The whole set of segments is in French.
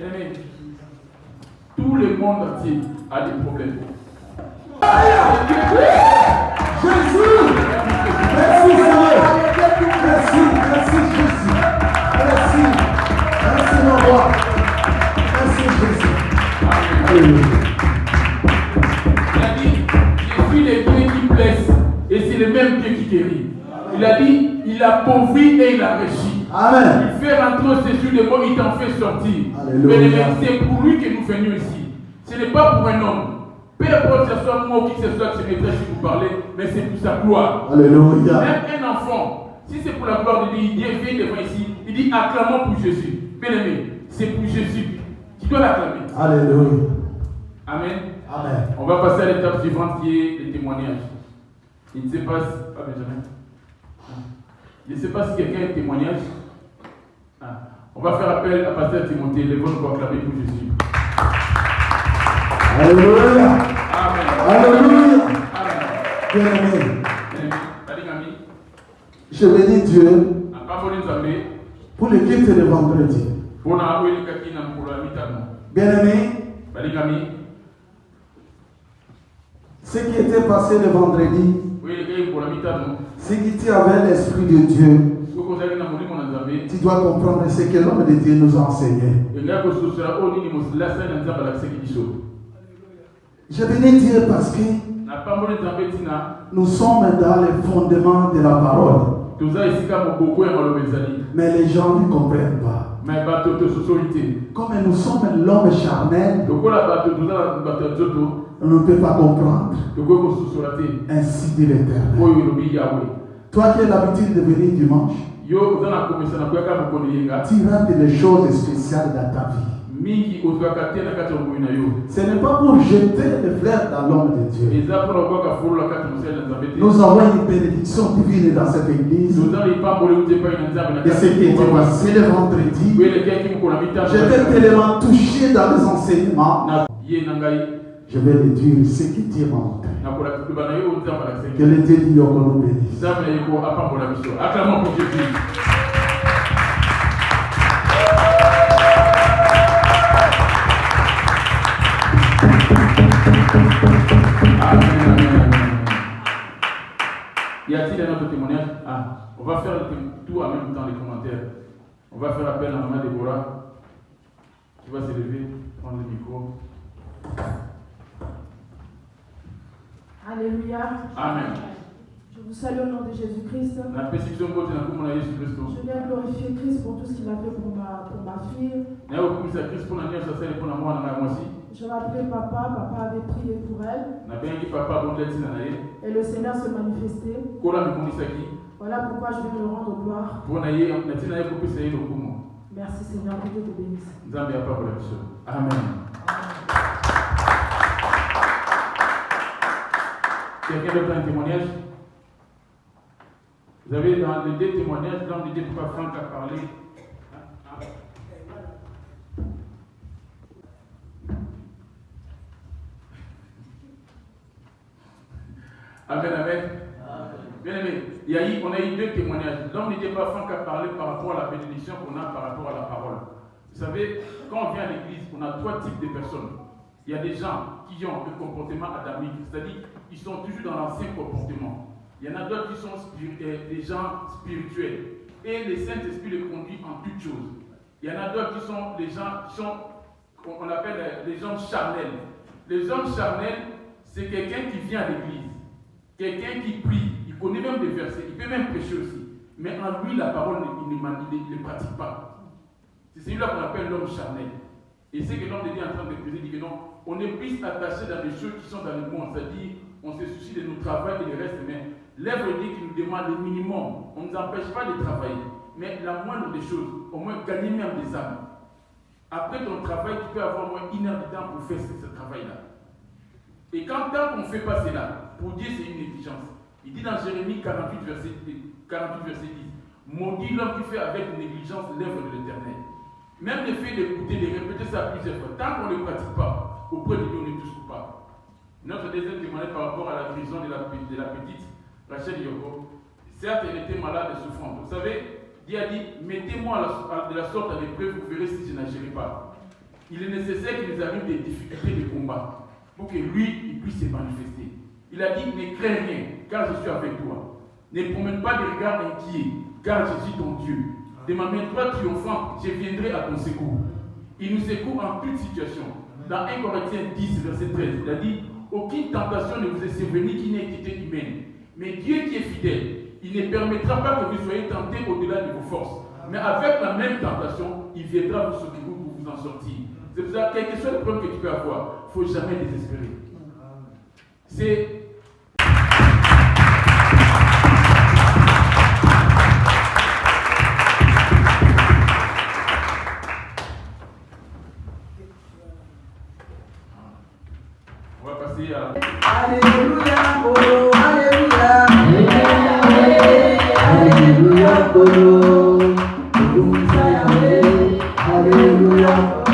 Amen. Tout le monde entier a des problèmes. Jésus! Merci Seigneur! Merci Jésus! Merci mon roi! Merci Jésus! Alléluia! Il a dit, je suis le Dieu qui blesse et c'est le même Dieu qui guérit. Il a dit, il appauvrit et il enrichit. Amen! Il fait rentrer au séjour des morts, il t'en fait sortir. Alléluia. Mais c'est pour lui que nous venions ici. Ce n'est pas pour un homme. Peu importe que ce soit moi ou qui que ce soit qui se mettrait si vous parlez, mais c'est pour sa gloire. Alléluia. Même un enfant, si c'est pour la gloire de Dieu, il vient devant ici, il dit acclamons pour Jésus. Bien-aimé, c'est pour Jésus. Tu dois l'acclamer. Alléluia. Amen. Amen. On va passer à l'étape suivante qui est le témoignage. Il ne sait pas si... Ah, Benjamin. Je ne sais pas si quelqu'un a un témoignage. On va faire appel à Pasteur Timothée. Les bonnes pour acclamer pour Jésus. Alléluia. Amen. Alléluia. Amen. Bien-aimé, Bien-aimé. je bénis Dieu pour le culte de vendredi. Bien-aimé, ce qui était passé le vendredi, si tu avais l'Esprit de Dieu, tu dois comprendre ce que l'homme de Dieu nous a enseigné. Je bénis Dieu parce que nous sommes dans les fondements de la parole. Mais les gens ne comprennent pas. Comme nous sommes l'homme charnel, on ne peut pas comprendre. Ainsi dit l'Éternel. Toi qui as l'habitude de venir dimanche, tu rates des choses spéciales dans ta vie. Ce n'est pas pour jeter les fleurs dans l'homme de Dieu. Nous avons une bénédiction divine dans cette église. Et ce qui était passé le vendredi, j'étais tellement touché dans les enseignements. Je vais le dire ce que Dieu m'a montré. Que le Dieu dit qu'on nous bénisse. Acclamons pour Jésus. Amen. Y a-t-il un autre témoignage? On va faire tout en même temps les commentaires. On va faire appel à maman Déborah. Tu vas se lever, prendre le micro. Alléluia. Amen. Je vous salue au nom de Jésus-Christ. Je viens glorifier Christ pour tout ce qu'il a fait pour ma fille. Je l'appelais papa, papa avait prié pour elle. Et le Seigneur se manifestait. Voilà pourquoi je viens le rendre gloire. Merci Seigneur, que Dieu te bénisse. Amen. Quelqu'un d'autre a un témoignage? Vous avez dans les deux témoignages, l'homme de Dieu, pourquoi Franck a parlé. Amen, amen. Bien aimé, on a eu deux témoignages. L'homme de Dieu, Franck a parlé par rapport à la bénédiction qu'on a par rapport à la parole. Vous savez, quand on vient à l'église, on a trois types de personnes. Il y a des gens qui ont un comportement adamique, c'est-à-dire qu'ils sont toujours dans l'ancien comportement. Il y en a d'autres qui sont des gens spirituels. Et le Saint-Esprit les conduit en toutes choses. Il y en a d'autres qui sont des gens qui sont, on appelle les hommes charnels. Les hommes charnels, c'est quelqu'un qui vient à l'église, quelqu'un qui prie, il connaît même des versets, il peut même prêcher aussi. Mais en lui, la parole, il ne pratique pas. C'est celui-là qu'on appelle l'homme charnel. Et c'est que l'homme de Dieu est en train de prêcher, dit que non, on est plus attaché dans les choses qui sont dans le monde, c'est-à-dire on se soucie de notre travail et le reste, mais l'œuvre dit qu'il nous demande le minimum. On ne nous empêche pas de travailler, mais la moindre des choses, au moins gagner même des âmes. Après ton travail, tu peux avoir au moins 1 heure de temps pour faire ce travail-là. Et tant qu'on ne fait pas cela, pour Dieu c'est une négligence. Il dit dans Jérémie 48, verset 10, maudit l'homme qui fait avec négligence l'œuvre de l'Éternel. Même le fait d'écouter, de répéter ça plusieurs fois, tant qu'on ne le pratique pas, auprès de Dieu, on est tous coupables. Notre deuxième témoignage par rapport à la guérison de la petite, Rachel Yoko. Certes, elle était malade et souffrante. Vous savez, Dieu a dit, mettez-moi de la sorte à l'épreuve, vous verrez si je n'agirai pas. Il est nécessaire qu'il nous arrive des difficultés de combat pour que lui, il puisse se manifester. Il a dit, ne crains rien, car je suis avec toi. Ne promène pas de regard inquiet, car je suis ton Dieu. De ma main droite triomphante, je viendrai à ton secours. Il nous secoue en toute situation. Dans 1 Corinthiens 10, verset 13, il a dit, aucune tentation ne vous est survenue qui n'ait été humaine. Mais Dieu qui est fidèle, il ne permettra pas que vous soyez tentés au-delà de vos forces. Mais avec la même tentation, il viendra vous secourir pour vous en sortir. C'est pour ça, quel que soit le problème que tu peux avoir, il ne faut jamais désespérer. C'est... On va passer à... Alléluia, oh, Alléluia. Alléluia, oh, Alléluia,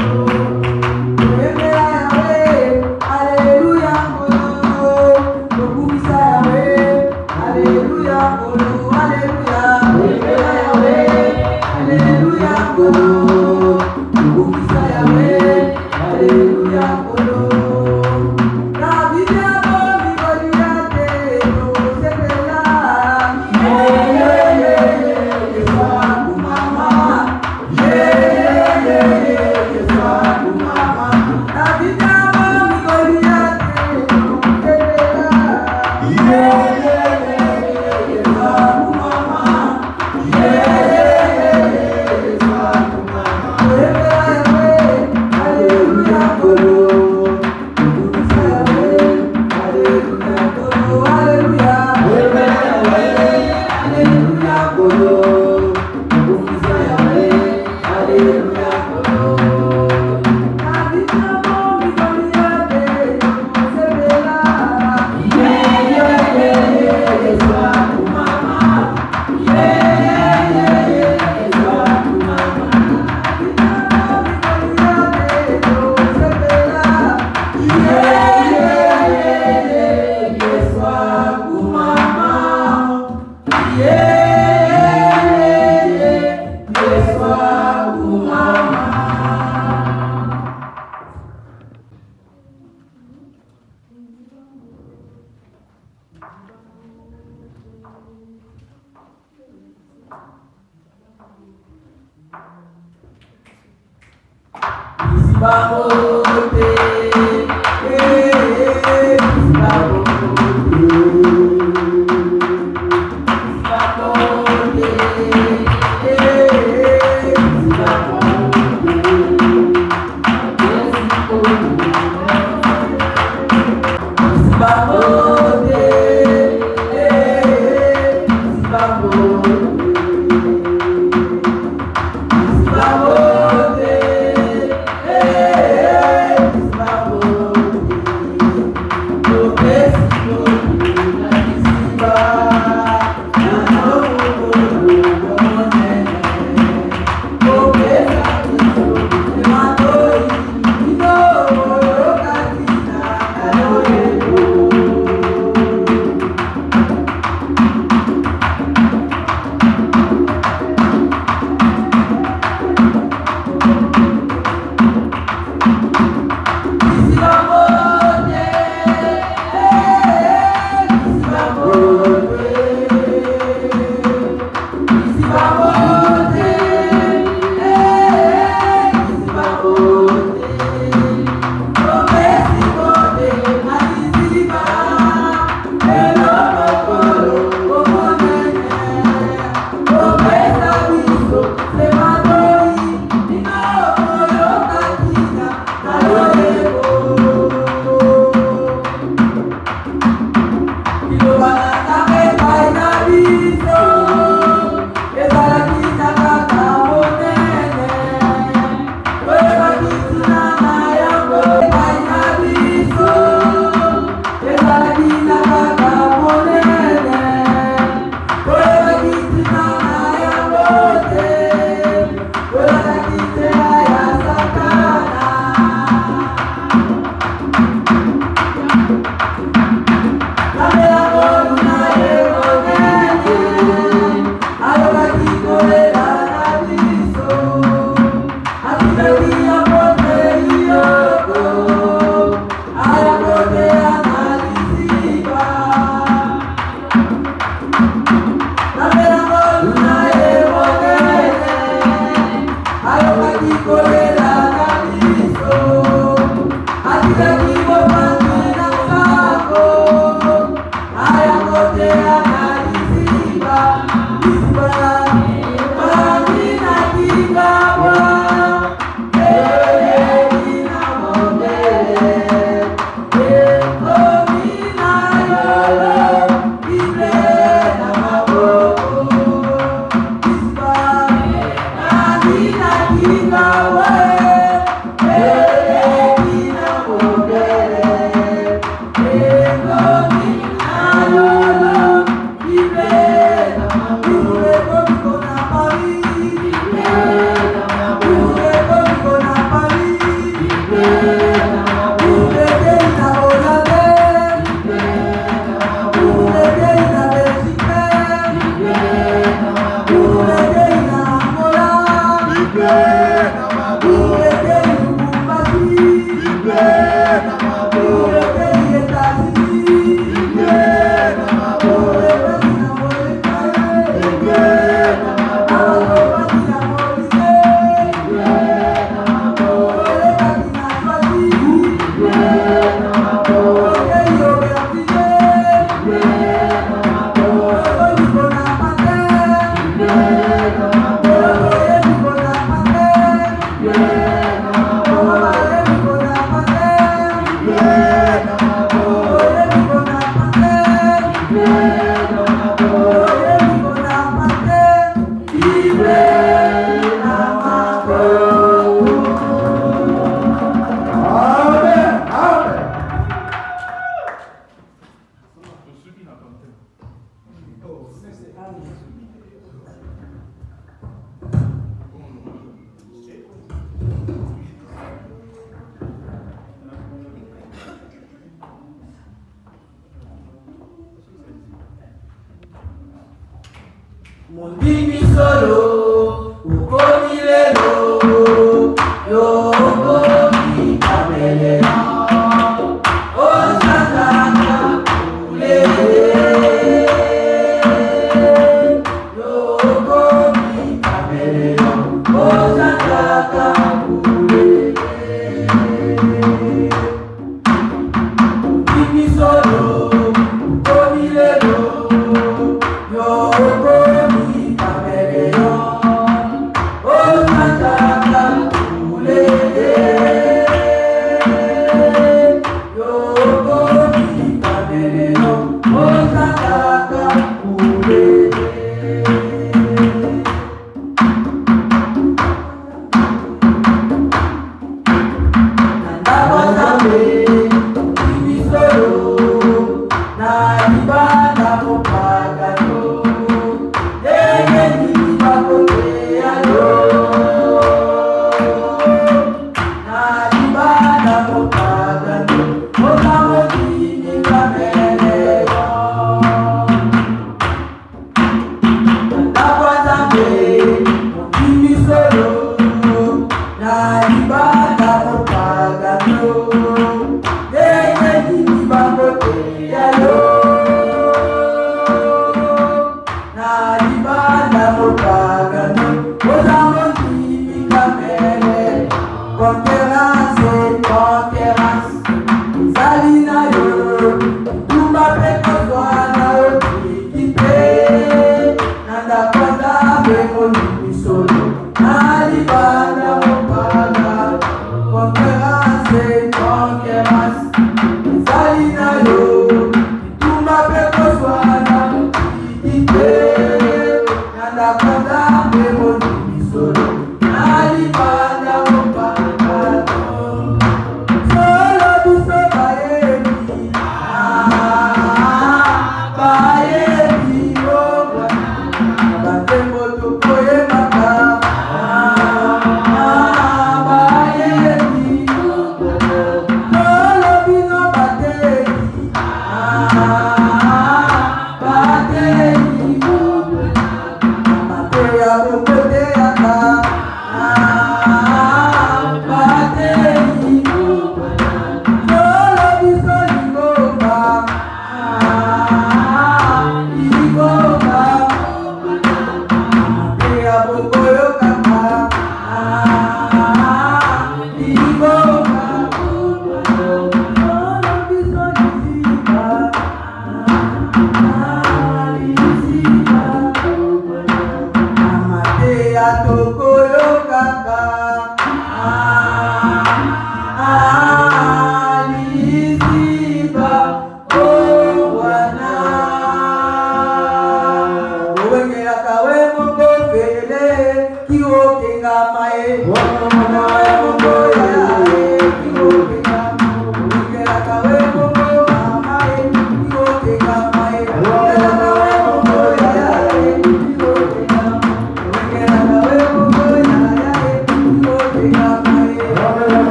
Nada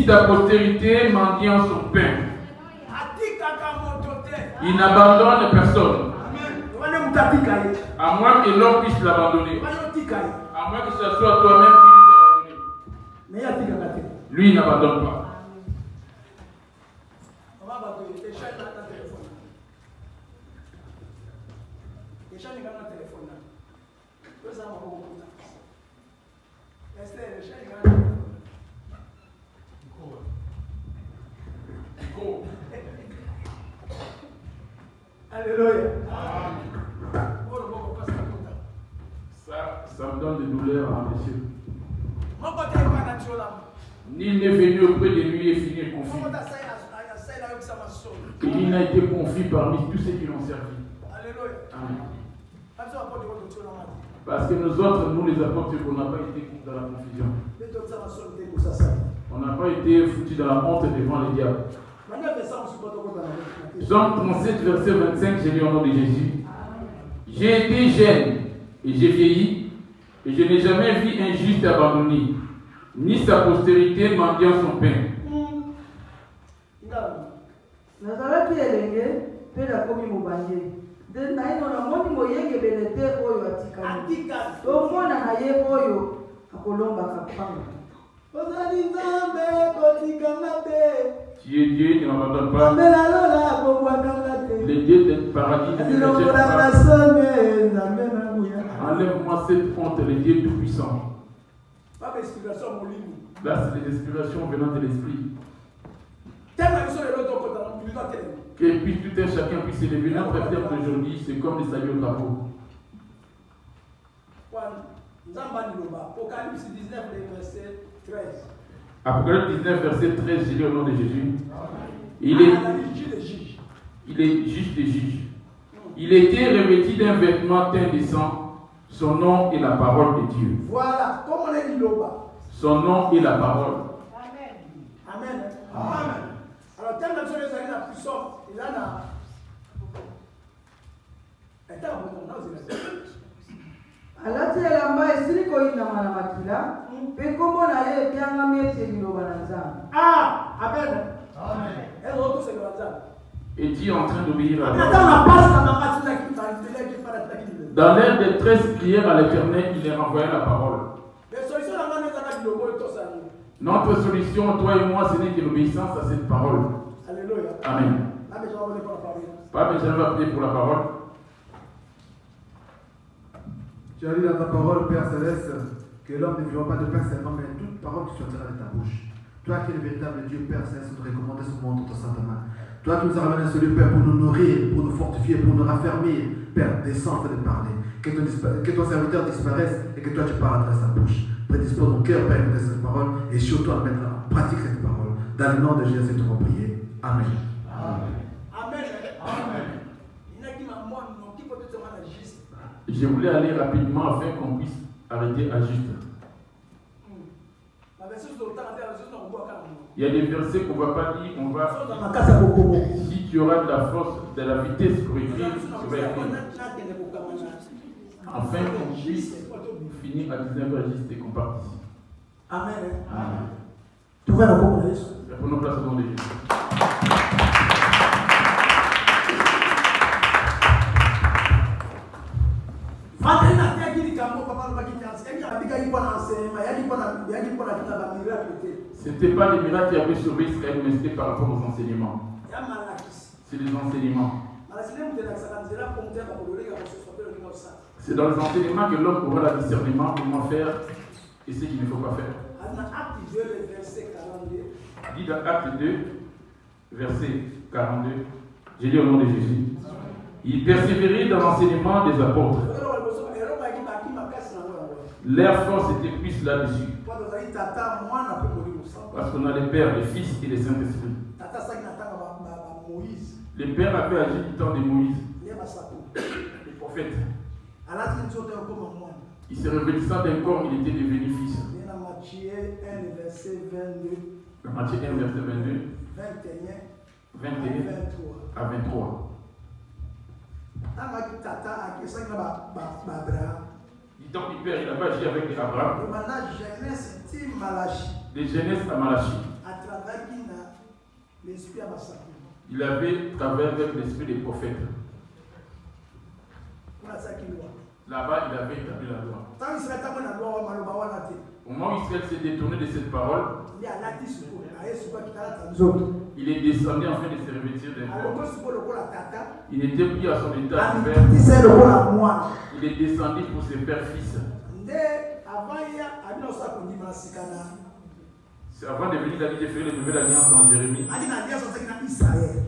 Ta postérité mendiant son pain. Il n'abandonne personne. À moins que l'homme puisse l'abandonner. À moins que ce soit toi-même qui lui t'abandonne. Lui, il n'abandonne pas. Alléluia. Ça me donne des douleurs, hein, monsieur. Nul n'est venu auprès de lui et finir confus. Il n'a été confus parmi tous ceux qui l'ont servi. Amen. Parce que nous autres, nous les apôtres, on n'a pas été dans la confusion. On n'a pas été foutus dans la honte devant les diables. Jean 37, verset 25, j'ai lu au nom de Jésus. J'ai été jeune et j'ai vieilli, et je n'ai jamais vu un juste abandonné, ni sa postérité mendiant son pain. Tu es Dieu, tu n'abandonnes pas. Les dieux du paradis ne me rejette pas. Enlève-moi cette honte, les dieux tout-puissants. Là, c'est des inspirations venant de l'esprit. Que puis tout un chacun puisse élever notre terre d'aujourd'hui, c'est comme les saluts au drapeau. Apocalypse 19, verset 13, j'ai lu au nom de Jésus. Il est juge des juges. Il était revêtu d'un vêtement teint de sang. Son nom est la parole de Dieu. Voilà, comme on est dit là-bas. Son nom est la parole. Amen. Amen. Amen. Alors, telle nation est la puissance. Il a la. alati elamba esili koyinama na makila mpe kombo na ye epiangami ete liloba na nzambe. Amen. Et Dieu est en train d'obéir à Dieu. Dans l'air des 13 prières à l'Éternel, il est renvoyé la parole. Notre solution, toi et moi, ce n'est que l'obéissance à cette parole. Alléluia. Amen. Pas besoin de prier pour la parole. Tu as dit dans ta parole, Père Céleste, que l'homme ne vivra pas de pain seulement, mais toute parole qui sortira de ta bouche. Toi qui es le véritable Dieu, Père Céleste, nous recommande ce monde dans ta sainte main. Toi qui nous as ramené sur le Père pour nous nourrir, pour nous fortifier, pour nous raffermir, Père, descends de parler. Que ton serviteur disparaisse et que toi tu parles à travers sa bouche. Prédispose mon cœur, Père, de cette parole et surtout à mettre en pratique cette parole. Dans le nom de Jésus, nous avons prié. Amen. Amen. Amen. Je voulais aller rapidement afin qu'on puisse arrêter à juste. Il y a des versets qu'on ne va pas lire, on va. Si tu auras de la force, de la vitesse pour écrire, tu vas écrire. Enfin, qu'on puisse finir à 19h juste et qu'on participe. Amen. Amen. Tu vas le comprendre. Prenons place au nom de Jésus. C'était pas les miracles qui avaient sauvé Israël, mais c'était par rapport aux enseignements. C'est les enseignements. C'est dans les enseignements que l'homme aura le discernement comment faire et ce qu'il ne faut pas faire. Dit dans Acte 2, verset 42, j'ai dit au nom de Jésus, il persévérait dans l'enseignement des apôtres. Leur force était plus là-dessus. Parce qu'on a les pères, les fils et les Saint-Esprit. Les pères avaient agi du temps de Moïse, les prophètes. Il s'est revêtissant d'un corps, il était devenu fils. Dans Matthieu 1, verset 22. Dans Matthieu 1, verset 22. 21 à 23. Du temps du père, il avait agi avec Abraham. De Genèse à Malachie. Il avait travaillé avec l'esprit des prophètes. Là-bas, il avait établi la loi. Au moment où Israël s'est détourné de cette parole, il est descendu afin de se revêtir d'un corps. Il n'était plus à son état de père. Il est descendu pour se faire fils. C'est avant de venir, il a dit de faire une nouvelle alliance dans Jérémie.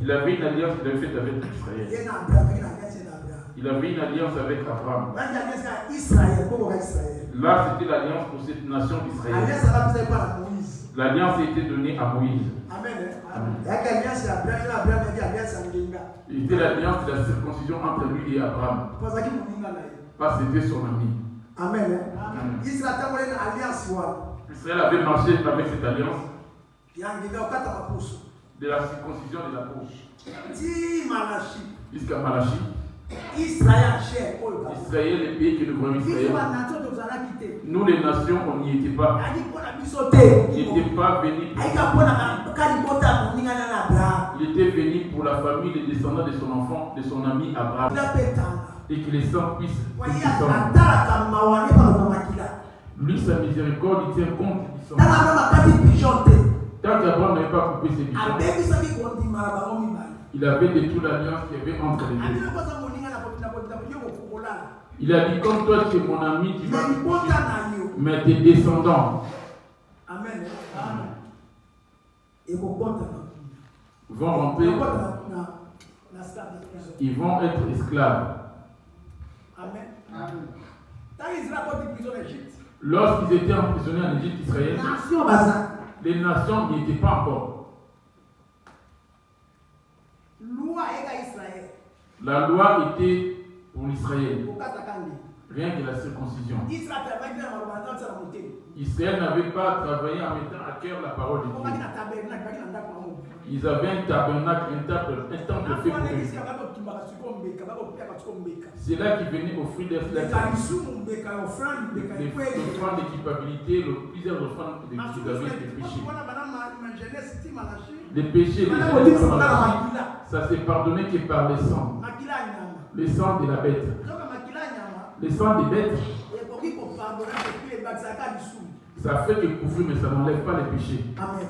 Il avait une alliance qu'il avait faite avec Israël. Il avait une alliance avec Abraham. Là, c'était l'alliance pour cette nation d'Israël. L'alliance a été donnée à Moïse. C'était l'alliance de la circoncision entre lui et Abraham. Parce que c'était son ami. Amen. Israël avait marché avec cette alliance de la circoncision de la bouche. Jusqu'à Malachie. Israël, le pays qui est le premier Israël. Nous, les nations, on n'y était pas. Il n'était pas venu il était venu pour la famille, les descendants de son enfant, de son ami Abraham. Et que les sangs puissent. Lui, sa miséricorde, il tient compte du sang. Tant qu'Abraham n'avait pas coupé ses bichons, il avait détruit l'alliance qu'il y avait entre les deux. Il a dit, comme toi tu es mon ami, tu vas me coucher. Mais tes descendants vont rentrer, ils vont être esclaves. Lorsqu'ils étaient emprisonnés en Égypte, Israël, Les nations n'y étaient pas encore. La loi était pour l'Israël. Rien que la circoncision. Israël n'avait pas travaillé en mettant à cœur la parole de Dieu. Ils avaient un tabernacle, un temple fait pour eux. C'est là qu'ils venaient offrir des offrandes d'équipabilité, plusieurs offrandes qu'ils avaient des péchés. Les péchés, ça s'est pardonné que par le sang. Le sang de la bête. Le sang des bêtes. Ça fait que couvrir, mais ça n'enlève pas les péchés. Amen.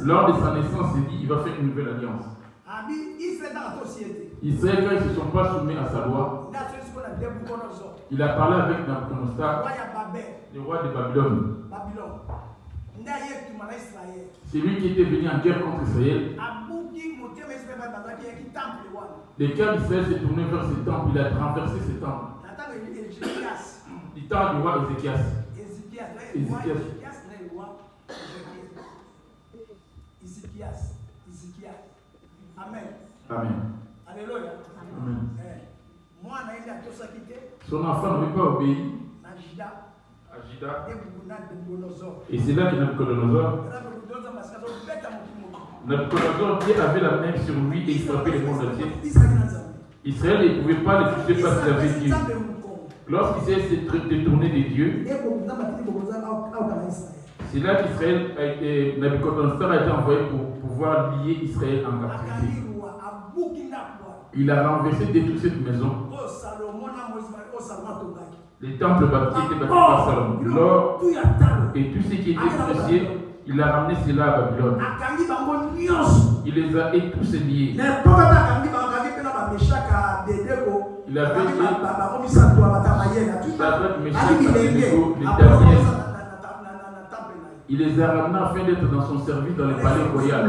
Lors de sa naissance, il dit qu'il va faire une nouvelle alliance. Israël, quand ils ne se sont pas soumis à sa loi, il a parlé avec Nabucodonosor, le roi de Babylone. C'est lui qui était venu en guerre contre Israël. Le cœur d'Israël s'est tourné vers ce temple, il a renversé ce temple. Du temps du roi Ézéchias. Amen. Amen. Alléluia. Amen. Son enfant n'avait pas obéi. Agida. Et c'est là que Nabucodonosor, Dieu avait la main sur lui et il frappait le monde entier. Israël ne pouvait pas le toucher parce qu'il avait Dieu. Lorsqu'Israël s'est détourné de Dieu, c'est là qu'Israël Nabucodonosor a été envoyé pour pouvoir lier Israël en captivité. Il a renversé, détruit cette maison. Les temples bâtis étaient bâtis par Salomon. L'or et tout ce qui était précieux, il a ramené cela à Babylone. Il les a tous liés. Il avait il les a ramenés afin d'être dans son service dans le palais royal.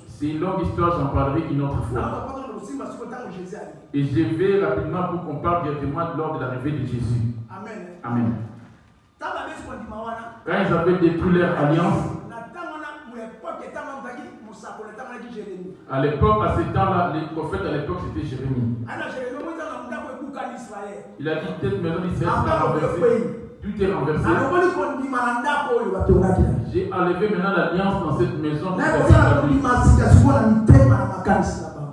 C'est une longue histoire, j'en parlerai une autre fois. Et je vais rapidement pour qu'on parle directement lors de l'arrivée de Jésus. Amen. Amen. Quand ils avaient détruit leur alliance, à l'époque, à ce temps-là, les prophètes à l'époque c'était Jérémie. Il a dit cette maison d'Israël sera renversée. Tout est renversé. J'ai enlevé maintenant l'alliance dans cette maison.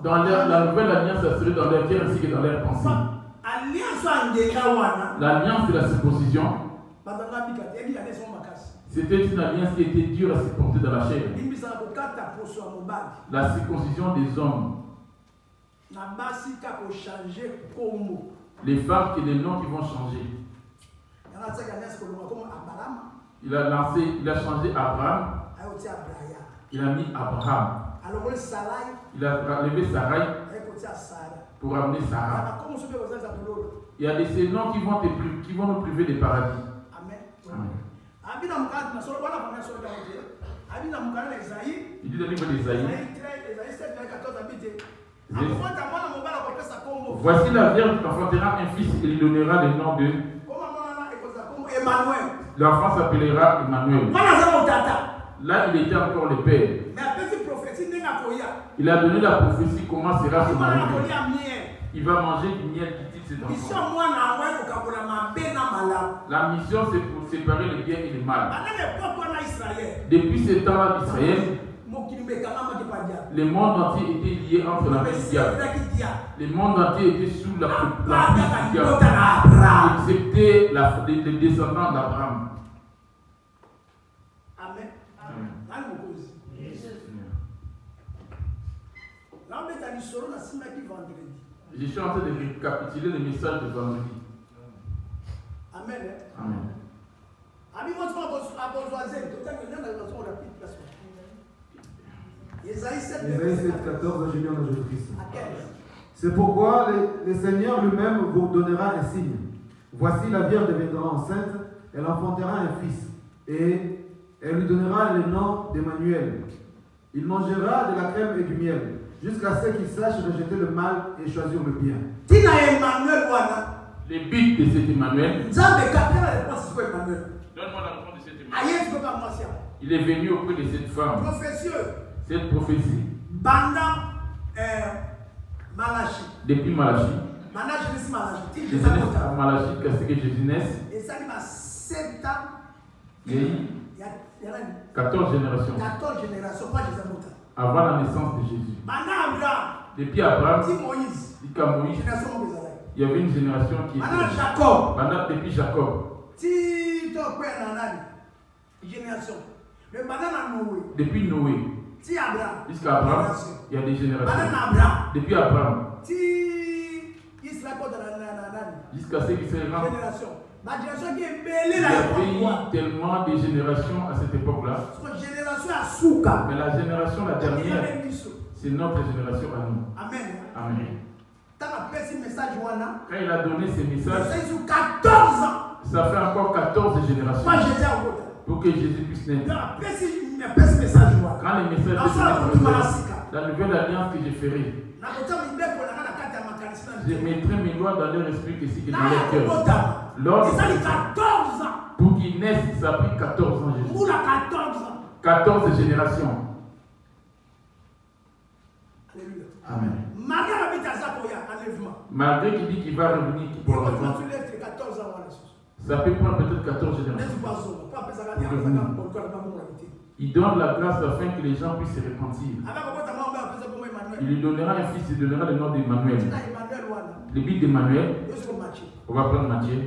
Dans la nouvelle alliance, ça serait dans leur cœur ainsi que dans leurs pensées. L'alliance de la circoncision, c'était une alliance qui était dure à supporter dans la chair. La circoncision des hommes. Les femmes, qui les noms qui vont changer. Il a changé Abraham. Il a mis Abraham. Il a enlevé Sarai pour amener Sarah. Il y a des noms qui vont nous priver des paradis. Amen. Il dit dans le livre d'Ésaïe. Voici la Vierge enfantera un fils et lui donnera le nom de. L'enfant s'appellera Emmanuel. Là, il était encore le père. Il a donné la prophétie comment sera son arrivée. Il va manger du miel qui tire ses enfants. La mission, c'est pour séparer le bien et le mal. Depuis ce temps-là d'Israël, le monde entier était lié entre la vie du diable. Le monde entier était sous la puissance du diable, excepté les descendants d'Abraham. Amen. Je suis en train de récapituler le message de vendredi. Amen. Amen. Ésaïe 7,14, ingénieur d'Ajoutrice. C'est pourquoi le Seigneur lui-même vous donnera un signe. Voici la Vierge deviendra enceinte, elle enfantera un fils, et elle lui donnera le nom d'Emmanuel. Il mangera de la crème et du miel, jusqu'à ce qu'il sache rejeter le mal et choisir le bien. Le but de cet Emmanuel. Donne-moi la réponse de cet Emmanuel. Il est venu auprès de cette femme. Cette prophétie. Depuis Malachie. Malachie, qu'est-ce que Jésus naisse? Il y a eu 14 générations. Avant la naissance de Jésus. Depuis Abraham, jusqu'à Moïse, il y avait une génération qui était. Depuis Jacob. Depuis Noé. Jusqu'à Abraham, il y a des générations. Depuis Abraham. Jusqu'à ce qui se rend. Il y avait eu tellement de générations à cette époque-là. Mais la génération la dernière, c'est notre génération à nous. Amen. Amen. Quand il a donné ces messages, ça fait encore 14 générations pour que Jésus puisse naître. Quand les messages la nouvelle alliance que je ferai, je mettrai mes lois dans leur esprit que c'est que dans leur cœur. Pour qu'ils naissent, ça a pris 14 ans. Jésus. 14 générations. Amen. Malgré qu'il dit qu'il va revenir pour l'enlèvement, ça peut prendre peut-être 14 générations. Il donne la grâce afin que les gens puissent se repentir. Il lui donnera un fils, il donnera le nom d'Emmanuel. Le but d'Emmanuel, on va prendre Matthieu.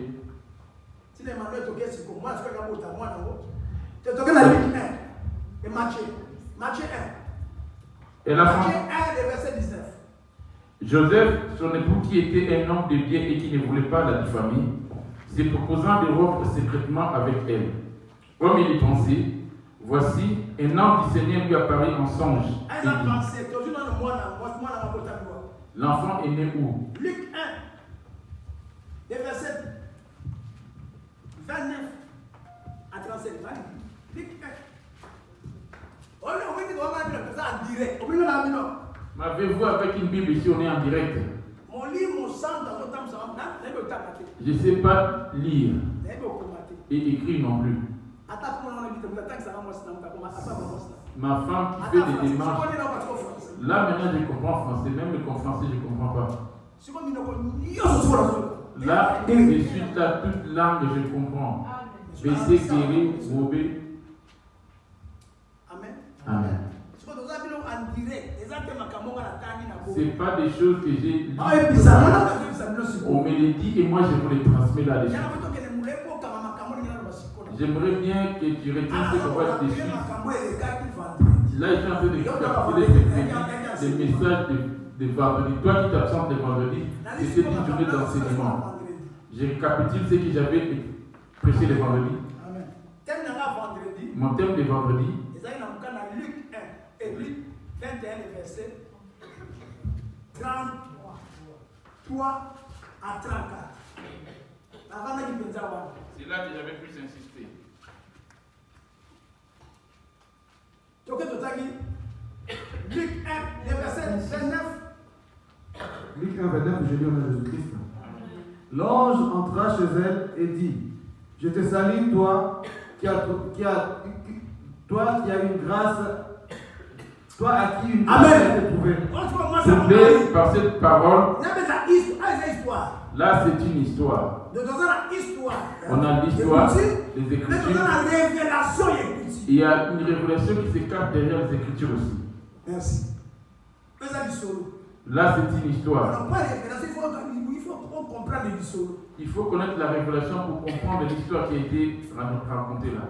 Et la femme, Joseph, son époux qui était un homme de bien et qui ne voulait pas la diffamer, se proposant de rompre secrètement avec elle. Comme il y pensait, voici, un ange du Seigneur lui apparut en songe. L'enfant est né où? Luc 1, les versets 29 à 37. Luc 1. M'avez-vous avec une Bible ici, on est en direct? Je ne sais pas lire et écrire non plus. Ma femme qui fait des démarches. Là maintenant je comprends français, même le français je ne comprends pas. Là, je suis là, toute langue je comprends. BC, Kéré, Robé. Amen. C'est pas des choses que j'ai lues. On me les dit et moi je vous les transmets là-dessus. J'aimerais bien que tu retiennes ce qu'on va te dessus. Là, je suis en train de faire des messages de vendredi. Toi qui t'absentes le vendredi, c'était une journée d'enseignement. Je récapitule ce que j'avais prêché le vendredi. Mon thème de vendredi. Luc 1 et Luc 21, verset 33 à 34. C'est là que j'avais plus insisté. Luc 1, verset 29. Luc 1, 29, je lis au nom de Jésus-Christ. L'ange entra chez elle et dit: Je te salue, toi qui as une grâce, toi à qui une grâce a été trouvée. C'est par cette parole. Là, c'est une histoire. On a l'histoire, les Écritures. Il y a une révélation qui se cache derrière les Écritures aussi. Merci. Là, c'est une histoire. Il faut connaître la révélation pour comprendre l'histoire qui a été racontée là.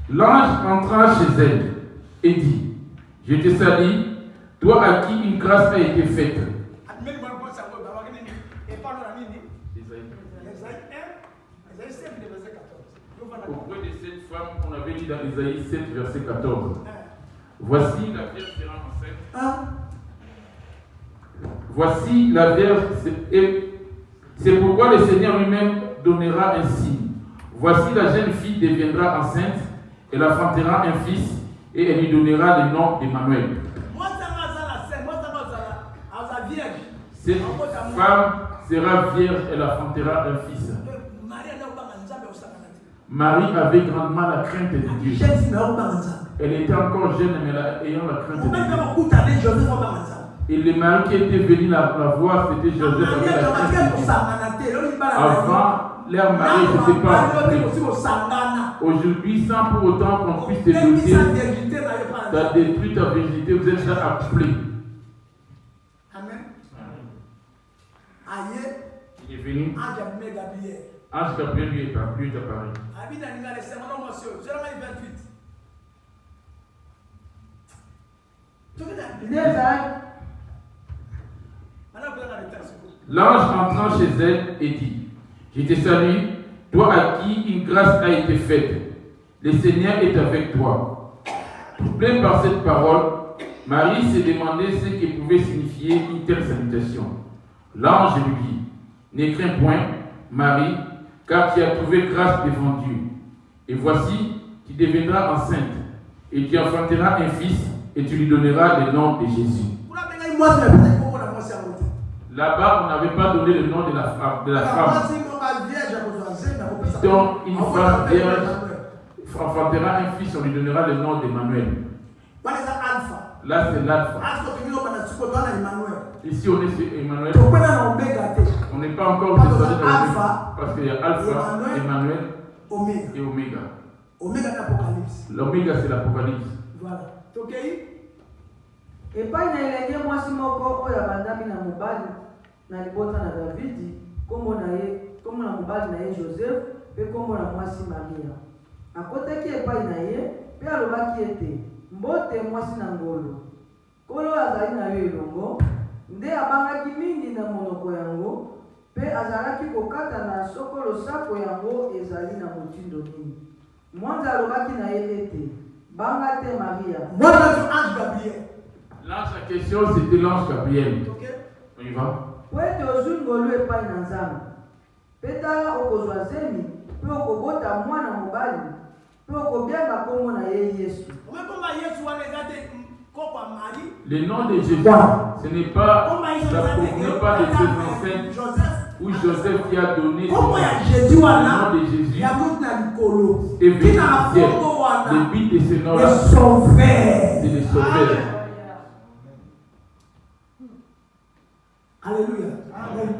L'ange entra chez elle et dit: Je te salue, toi à qui une grâce a été faite. Auprès de cette femme, on avait dit dans Isaïe 7, verset 14. Voici la Vierge sera enceinte. Voici la Vierge, c'est pourquoi le Seigneur lui-même donnera un signe. Voici la jeune fille deviendra enceinte, elle enfantera un fils et elle lui donnera le nom d'Emmanuel. Cette femme sera vierge, elle affrontera un fils. Marie avait grandement la crainte de Dieu. Elle était encore jeune, mais ayant la crainte de Dieu. Et le mari qui était venu la voir, c'était Joseph avec la crainte de Dieu. Avant, leur mari n'était pas appelé. Aujourd'hui, sans pour autant qu'on puisse te doter, tu as détruit ta virginité, vous êtes déjà appelé. Il est venu. Ange Gabriel lui est apparu. L'ange entrant chez elle et dit: Je te salue, toi à qui une grâce a été faite. Le Seigneur est avec toi. Troublée par cette parole, Marie s'est demandé ce que pouvait signifier une telle salutation. L'ange lui dit: Ne crains point, Marie, car tu as trouvé grâce devant Dieu. Et voici, tu deviendras enceinte, et tu enfanteras un fils, et tu lui donneras le nom de Jésus. Là-bas, on n'avait pas donné le nom de la femme. Donc, une femme vierge enfantera un fils, on lui donnera le nom d'Emmanuel. Là, c'est l'alpha. Ici, on est sur Emmanuel. On n'est pas encore descendu dans l'Alpha, parce qu'il y a Alpha, Emmanuel et Oméga. L'Oméga, c'est l'Apocalypse. Voilà. Et pas une élève, moi, si mon corps est abandonné dans mon bal, dans le botan de David, comme on a mon bal dans Joseph, et comme on a moi, si Maria. À côté qui est pas une élève, puis à l'oba qui était, mbote moi, si Nangolo. Kolo azali na yo elongo, nde abangaki mingi na monoko yango, pe azalaki kokata na sokolo sako yango ezali na motindo nini. Mwanza alobaki na ye ete, banga te Maria. Mwanza tu ange Gabriel. L'ange en question, c'était l'ange Gabriel. Ok. On y va. Po ete ozwi ngolu epai na Nzambe, pe tala okozwa zemi, pe okobota mwana mobali, pe okobenga kombo na ye Yesu. Omekomba Yesu wana ezate. Le nom de Jésus, ce n'est pas de ses ancêtres où Joseph qui a donné le nom de Jésus est venu du ciel. Le but de ce nom-là, c'est de sauver. Alléluia. De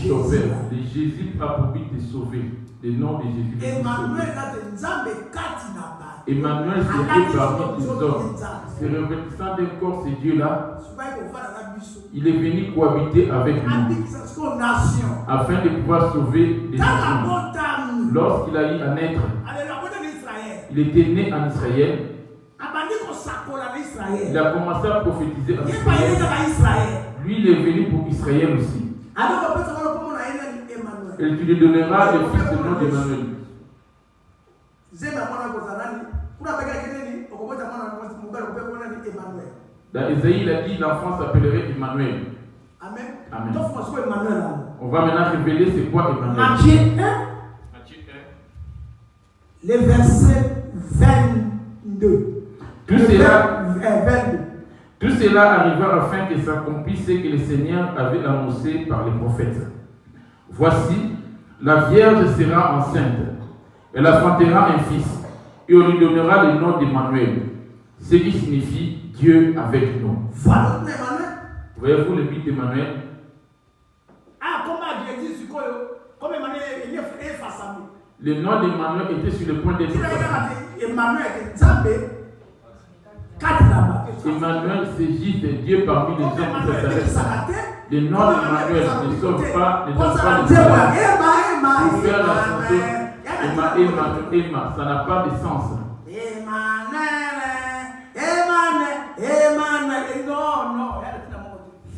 sauver. Jésus a pour but de sauver. Le nom de Jésus. Emmanuel, c'est parmi les hommes. Se revêtissant d'un corps, ce Dieu-là, il est venu cohabiter avec nous afin de pouvoir sauver les nations. Lorsqu'il a eu à naître, il était né en Israël. Il a commencé à prophétiser en Israël. Lui, il est venu pour Israël aussi. Et tu lui donneras le fils de nom d'Emmanuel. Dans Isaïe, il a dit l'enfant s'appellerait Emmanuel. Amen. Amen. On va maintenant révéler c'est quoi Emmanuel. Matthieu 1. Le verset 22. Tout cela arriva afin que s'accomplisse ce que le Seigneur avait annoncé par les prophètes. Voici, la Vierge sera enceinte. Elle affrontera un fils et on lui donnera le nom d'Emmanuel, ce qui signifie Dieu avec nous. Voilà Emmanuel. Voyez-vous le but d'Emmanuel? Ah, comment Jésus dit comme Emmanuel est face à nous. Le nom d'Emmanuel était sur le point d'être facile. Emmanuel est Zambé. Emmanuel, c'est juste Dieu parmi les gens qui s'arrêtent. Le nom d'Emmanuel ne sauve pas les enfants de Dieu. Pour faire la chanson, Emma, ça n'a pas de sens. Emmanuel, non.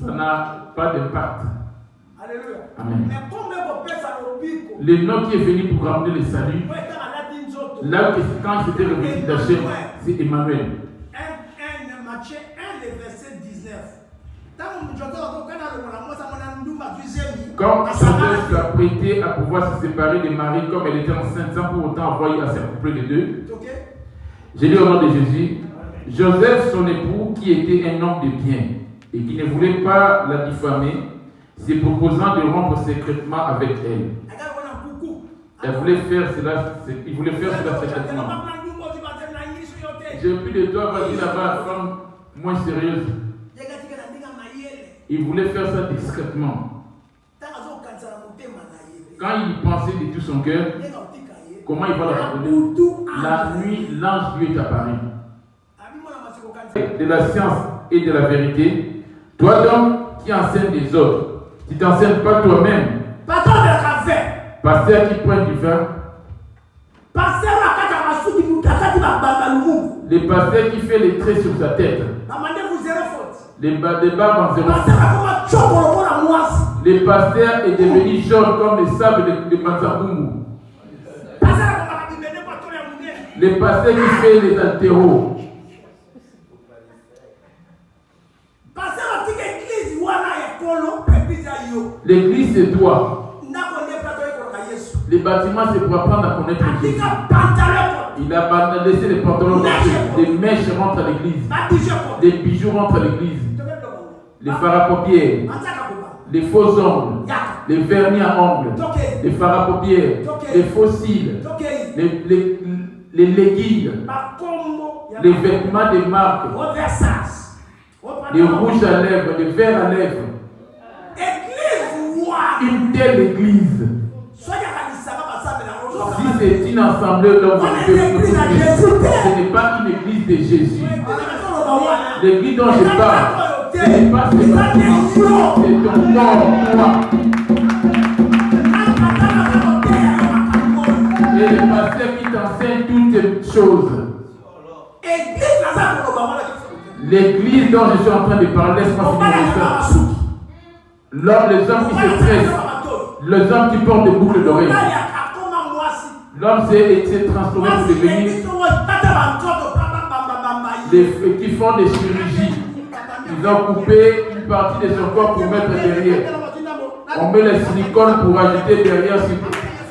Ça n'a pas d'impact. Alléluia. Amen. Le nom qui est venu pour ramener le salut, là où quand il s'était revêtu d'Hachem, c'est Emmanuel. Matthieu 1, le verset 19. Quand Joseph l'a prêté à pouvoir se séparer de Marie comme elle était enceinte sans pour autant envoyer à s'accoupler les deux, j'ai dit au nom de Jésus, Joseph, son époux, qui était un homme de bien et qui ne voulait pas la diffamer, se proposant de rompre secrètement avec elle. Il voulait faire cela secrètement. J'ai plus de toi, vas-y là-bas, femme moins sérieuse. Il voulait faire ça discrètement. Quand il pensait de tout son cœur, comment il va la rappeler? La nuit, l'ange lui est apparu. De la science et de la vérité, toi d'homme qui enseigne les autres, tu t'enseignes pas toi-même. Pasteur qui prend du vin, le pasteur qui fait les traits sur sa tête, les barbes en zéro. Le pasteur est devenu jaune comme le sable de Manzaboumou. Le pasteur qui fait les altéros. L'église c'est toi. Les bâtiments c'est pour apprendre à connaître Jésus. Il a laissé les pantalons, les mèches rentrent à l'église, les bijoux rentrent à l'église, les fards à paupières, les faux ongles, les vernis à ongles, les fards à paupières, les faux cils, les leggings, les vêtements des marques, les rouges à lèvres, les verts à lèvres. Une telle église. Si c'est une assemblée dont vous devez ce n'est pas une église de Jésus. L'église dont je parle, ce n'est pas ce bâtiment, c'est ton corps, toi. Et le pasteur qui t'enseigne toutes ces choses. L'église dont je suis en train de parler, laisse-moi finir ça. Les hommes qui se tressent, les hommes qui portent des boucles d'oreilles. L'homme s'est transformé pour devenir qui font des chirurgies. Ils ont coupé une partie de son corps pour mettre derrière. On met les silicones pour ajouter derrière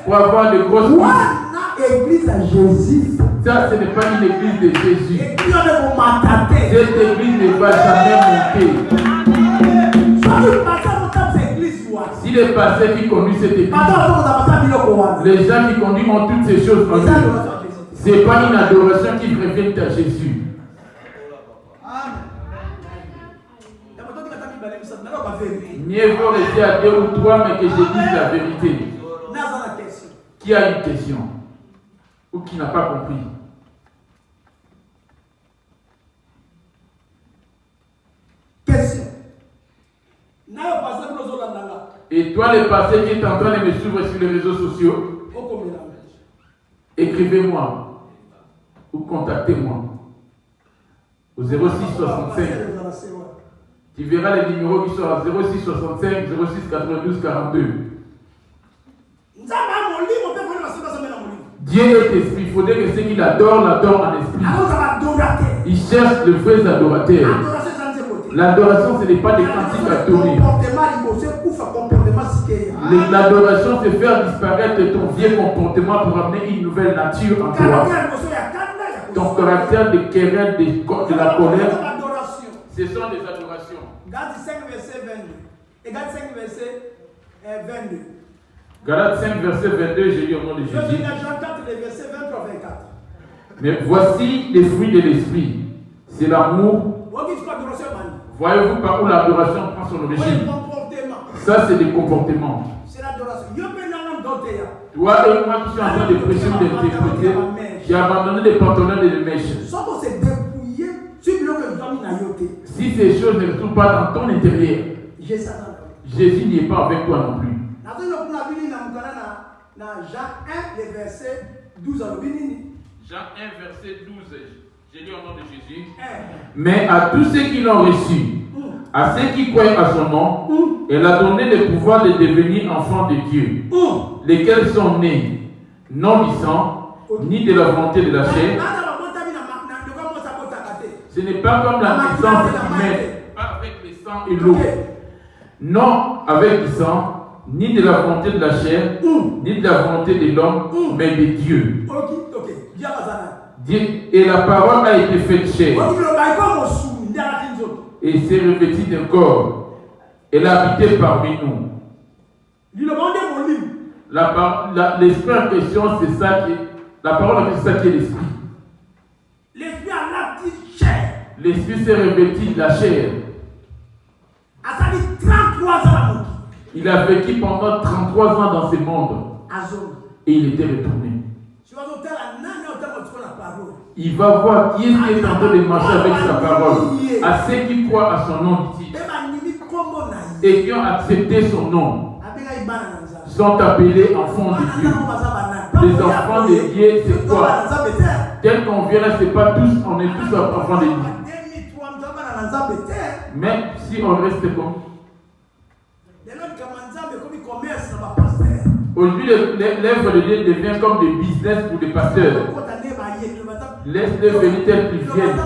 pour avoir de grosses cuisses. Église à Jésus. Ça, ce n'est pas une église de Jésus. Cette église ne va jamais monter. Si les pasteurs qui conduisent cette église, les gens qui conduisent ont toutes ces choses en eux, ce n'est pas une adoration qui revient à Jésus. Mieux vaut rester à 2 ou 3, mais que je dise la vérité. Qui a une question? Ou qui n'a pas compris? Question. Et toi, le pasteur qui est en train de me suivre sur les réseaux sociaux, écrivez-moi ou contactez-moi au 06 65. Tu verras les numéros qui sont à 06 65 06 92 42. Dieu est esprit. Il faudrait que ceux qui l'adorent en esprit. Il cherche les vrais adorateurs. L'adoration, ce n'est pas des cantiques à tourner. L'adoration, c'est faire disparaître ton vieux comportement pour amener une nouvelle nature en toi. Ton caractère de querelle, de la colère, ce sont des adorations. Galates 5, verset 22. Et Galates 5, verset 22. Galates 5, verset 22, j'ai lu au nom de Jésus. Jean 4, verset 23, 24. Mais voici les fruits de l'esprit. C'est l'amour. Voyez-vous par où l'adoration prend son origine? Ça, c'est des comportements. C'est l'adoration. Toi et moi qui suis en train de prêcher ou d'interpréter, j'ai abandonné les pantalons et les mèches. Si ces choses ne se trouvent pas dans ton intérieur, Jésus n'y est pas avec toi non plus. Jean 1, verset 12. Jean 1, verset 12. J'ai lu au nom de Jésus. Mais à tous ceux qui l'ont reçu, à ceux qui croient à son nom, elle a donné le pouvoir de devenir enfants de Dieu, lesquels sont nés, non du sang, ni de la volonté de la chair. Ce n'est pas comme la naissance humaine, pas avec le sang et l'eau. Non avec du sang, ni de la volonté de la chair, ni de la volonté de l'homme, mais de Dieu. Et la parole a été faite chair. et s'est revêtie d'un corps. Elle a habité parmi nous. L'esprit en question, c'est ça qui est. La parole c'est ça qui est l'esprit. L'esprit a l'actif chair. L'esprit s'est revêti de la chair. Ça dit 33 ans. Il a vécu pendant 33 ans dans ce monde. Et il était retourné. Il va voir qui est en train de marcher avec sa parole. À ceux qui croient à son nom, dit-il. Et qui ont accepté son nom sont appelés enfants de Dieu. Les enfants de Dieu, c'est quoi? Tel qu'on vient là, c'est pas tous, on est tous enfants de Dieu. Même si on reste comme. Aujourd'hui, l'œuvre de Dieu devient comme des business pour des pasteurs. Laisse-les venir tels qu'ils viennent.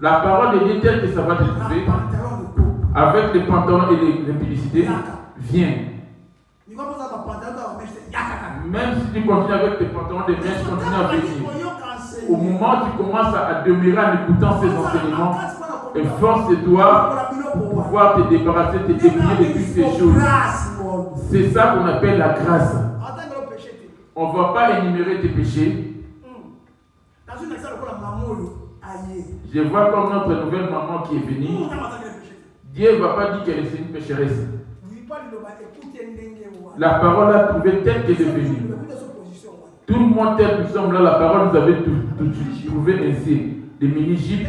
La parole de Dieu telle que ça va te trouver, avec les pantalons et les publicités, viens. Même si tu continues avec tes pantalons, des mèches continuent à venir. Au moment où tu commences à demeurer en écoutant ces enseignements, efforce-toi pour pouvoir te débarrasser, te déplier de toutes ces choses. C'est ça qu'on appelle la grâce. On ne va pas énumérer tes péchés. Je vois comme notre nouvelle maman qui est venue. Dieu ne va pas dire qu'elle est une pécheresse. La parole a trouvé telle qu'elle est venue. Tout le monde tel que nous sommes là, la parole nous avait trouvé ainsi. Des mini-gipes.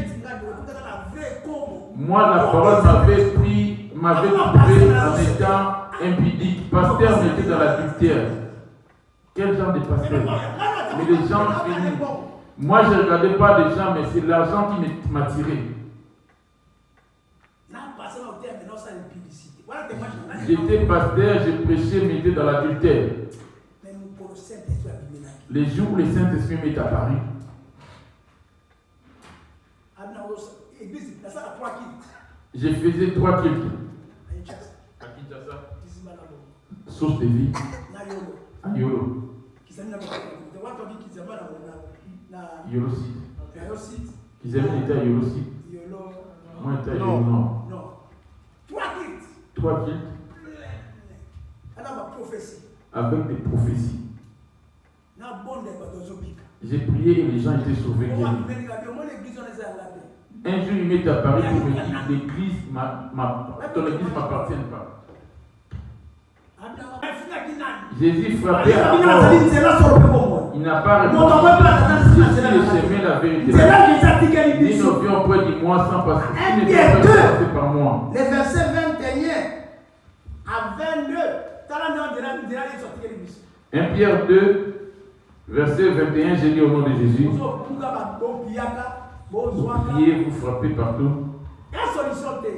Moi, la parole m'avait trouvé en étant impudique. Pasteur était dans l'adultère. Quel genre de pasteur? Mais les gens finissent. Moi, je ne regardais pas les gens, mais c'est l'argent qui m'a tiré. J'étais pasteur, je prêchais, mais j'étais dans l'adultère. Les jours où le Saint-Esprit m'est apparu, je faisais 3 cultes. À Kinshasa, source de vie, à Yolo. Yolo site. Ils aiment l'état Yolo site. Moi, l'état Yolo nord. 3 cultes. Avec des prophéties. J'ai prié et les gens étaient sauvés. Un jour, il m'est apparu pour me dire l'église, ton église ne m'appartient pas. Jésus frappait à mort. Il n'a pas répondu. Jésus est chemin, la vérité. Ni nos vies ont près de moi sans passer. Il n'est pas passé par moi. Les versets 21 à 22. 1 Pierre 2, verset 21, j'ai dit au nom de Jésus. Vous priez, vous frappez partout.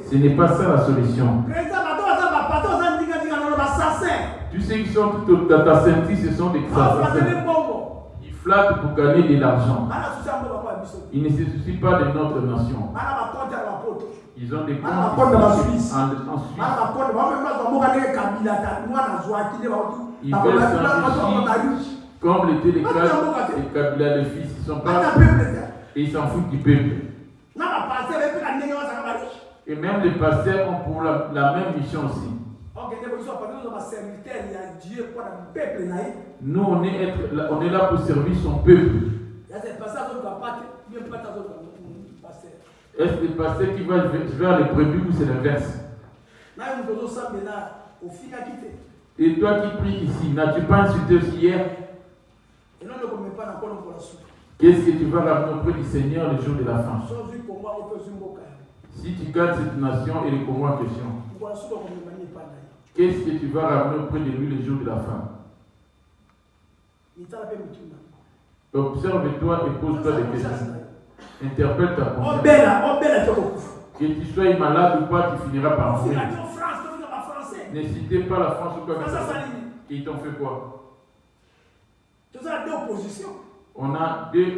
Ce n'est pas ça la solution. Tous ceux qui sont dans ta ceinture, ce sont des assassins. Ils flattent pour gagner de l'argent. Ils ne se soucient pas de notre nation. Ils ont des comptes en Suisse. Ils veulent s'enrichir comme l'étaient les Kabila de fils. Ils sont pas et ils s'en foutent du peuple. Et même les pasteurs ont pour la même mission aussi. Nous, on est là pour servir son peuple. Est-ce que le pasteur qui va vers les brebis ou c'est l'inverse? Et toi qui pries ici, n'as-tu pas insulté aussi hier? Qu'est-ce que tu vas ramener auprès du Seigneur le jour de la fin? Si tu gardes cette nation et les Congo en question, qu'est-ce que tu vas ramener auprès de lui le jour de la fin? Observe-toi et pose-toi des questions. Interpelle ta conscience. Que tu sois malade ou pas, tu finiras par mourir. Ne citez pas la France ou quoi que ce soit. Ils t'ont fait quoi? On a deux.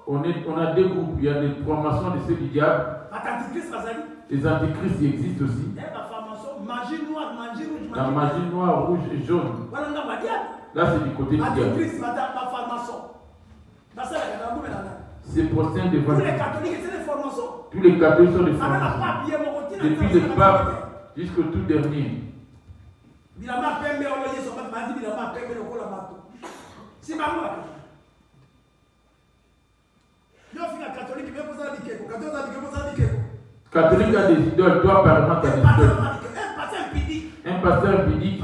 On a deux groupes. Il y a des francs-maçons de ceux du diable. Les antichrists qui existent aussi. La magie noire, rouge et jaune. Là, c'est du côté du diable. se prosternent devant Dieu. Dieu. Tous les catholiques, c'est des formations. Tous les catholiques sont des Ah, formations. non, Depuis le pape jusqu'au tout dernier. Catholique a des idoles, toi apparemment tu as des idoles. Un pasteur pudique.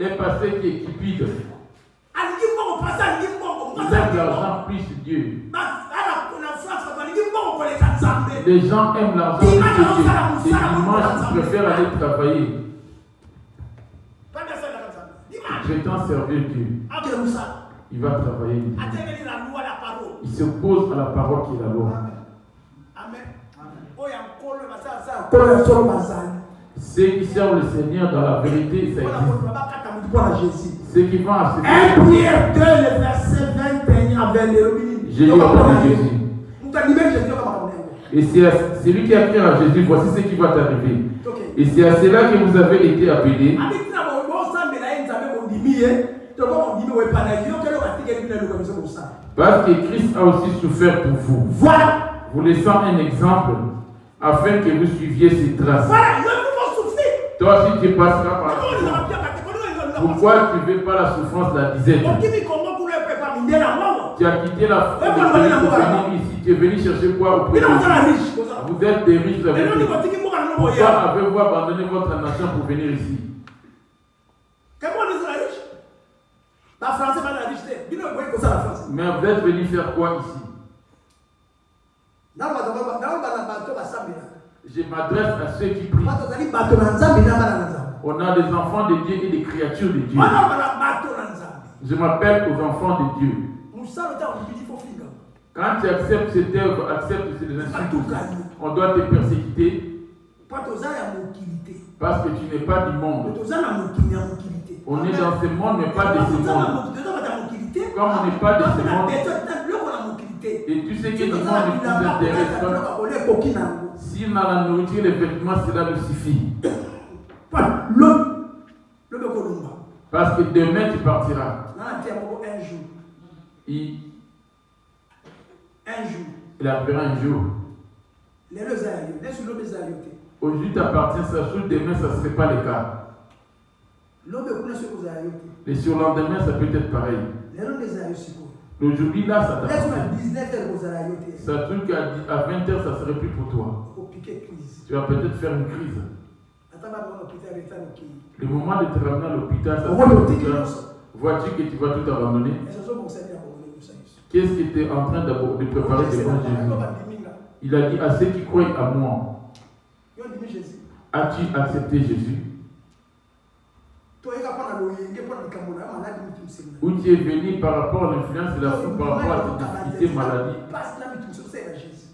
Un pasteur qui est cupide. Ils aiment l'argent plus Dieu. Les gens aiment l'argent plus que Dieu. Les dimanches, ils préfèrent aller travailler. Prétend servir Dieu. Il va travailler. Il se pose à la parole qui est la loi. Ceux qui servent le Seigneur dans la vérité, ça existe. Ceux qui vont à ce 1 Pierre 2, le verset 21 à 22. Jésus a parlé de Jésus. Et c'est à celui qui a cru à Jésus, voici ce qui va t'arriver. Et c'est à cela que vous avez été appelés. Parce que Christ a aussi souffert pour vous. Voilà. Vous laissant un exemple, afin que vous suiviez ses traces. Voilà, il faut souffrir. Toi aussi tu passeras par la souffrance. Pourquoi tu ne veux pas la souffrance, la disette? Tu as quitté la foi pour venir ici. Tu es venu chercher quoi auprès de Dieu? Vous êtes des riches avec Dieu. Pourquoi avez-vous abandonné votre nation pour venir ici? Mais vous êtes venu faire quoi ici? Je m'adresse à ceux qui prient. On a des enfants de Dieu et des créatures de Dieu. Je m'appelle aux enfants de Dieu. Quand tu acceptes cette œuvre, accepte ces insultes. On doit te persécuter parce que tu n'es pas du monde. On est dans ce monde, mais pas de ce monde. Comme on n'est pas de ce monde, et tu sais que le monde ne nous intéresse pas. Si on a la nourriture, les vêtements, cela nous suffit. Parce que demain tu partiras. Il appellera un jour. Aujourd'hui t'appartiens, ça joue, demain ça ne serait pas le cas. Le surlendemain ça peut être pareil. Aujourd'hui là ça t'appartient. Ça trouve qu'à 20h ça serait plus pour toi. Tu vas peut-être faire une crise. Le moment de te ramener à l'hôpital, ça serait. Vois-tu que tu vas tout abandonner? Qu'est-ce que tu es en train de préparer devant Jésus? Il a dit à ceux qui croient à moi. As-tu accepté Jésus? Où tu es venu par rapport à l'influence de la foi, par rapport à tes difficultés, maladies?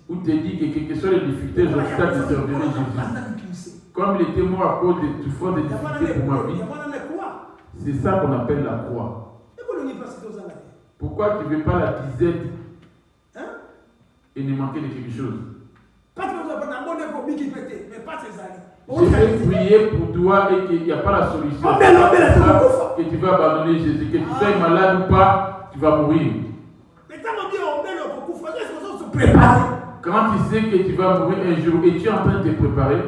Où tu dis que quelles que soient les difficultés, j'obstacle de servir Jésus. Comme il était mort à cause de souffrances et de difficultés pour ma vie, c'est ça qu'on appelle la croix. Pourquoi tu ne veux pas la disette et ne manquer de quelque chose? Je vais prier pour toi et qu'il n'y a pas la solution. Que tu vas abandonner Jésus, que tu sois malade ou pas, tu vas mourir. Quand tu sais que tu vas mourir un jour et tu es en train de te préparer,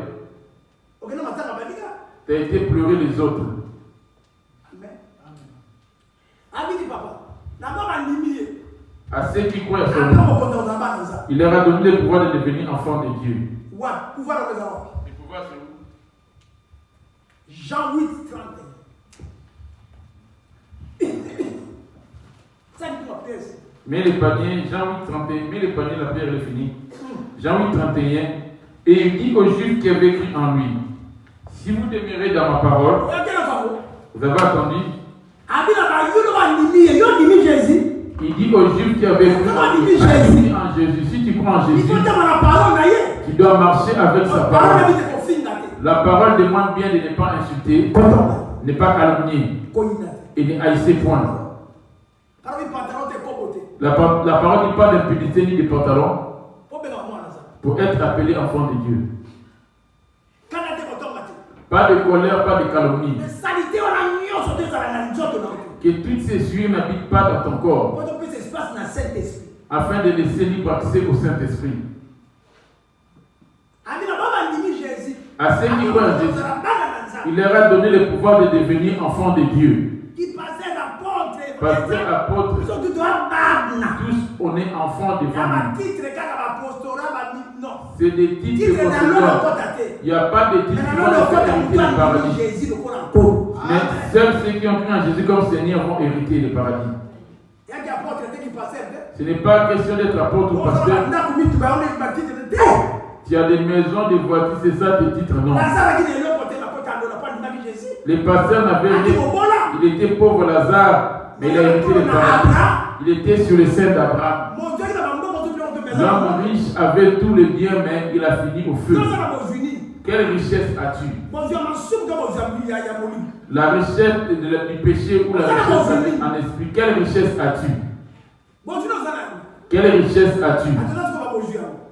tu as été pleurer les autres. À ceux qui croient à son nom, il leur a donné le pouvoir de devenir enfants de Dieu. Le pouvoir c'est où? Jean 8, 31. Mais les paniers, Jean 8, 31, mais les paniers, la pierre est finie. Jean 8, 31, et il dit aux Juifs qui avaient cru en lui, si vous demeurez dans ma parole, vous avez attendu? Il dit aux Juifs qui avaient cru en Jésus, si tu crois en Jésus, tu dois marcher avec sa parole. La parole demande bien de ne pas insulter, ne pas calomnier et ne haïsser point. La parole n'est pas d'impudicité ni de pantalon pour être appelé enfant de Dieu. Pas de colère, pas de calomnie. Que toutes ces sueurs n'habitent pas dans ton corps. Afin de laisser libre accès au Saint-Esprit. À ceux qui croient en Jésus, il leur a donné le pouvoir de devenir enfants de Dieu. Pasteur, apôtre, tous on est enfants devant nous. C'est des titres de possession. Il n'y a pas de titres qui vont nous faire hériter le paradis. Mais seuls ceux qui ont cru en Jésus comme Seigneur vont hériter le paradis. Ce n'est pas question d'être apôtre ou pasteur. Tu as des maisons, des voitures, c'est ça tes titres, non. Les pasteurs n'avaient rien. Il était pauvre Lazare, mais il a hérité le paradis. Il était sur le sein d'Abraham. L'homme riche avait tous les biens, mais il a fini au feu. Quelle richesse as-tu? La richesse du péché ou la richesse en esprit. Quelle richesse as-tu? Quelle richesse as-tu?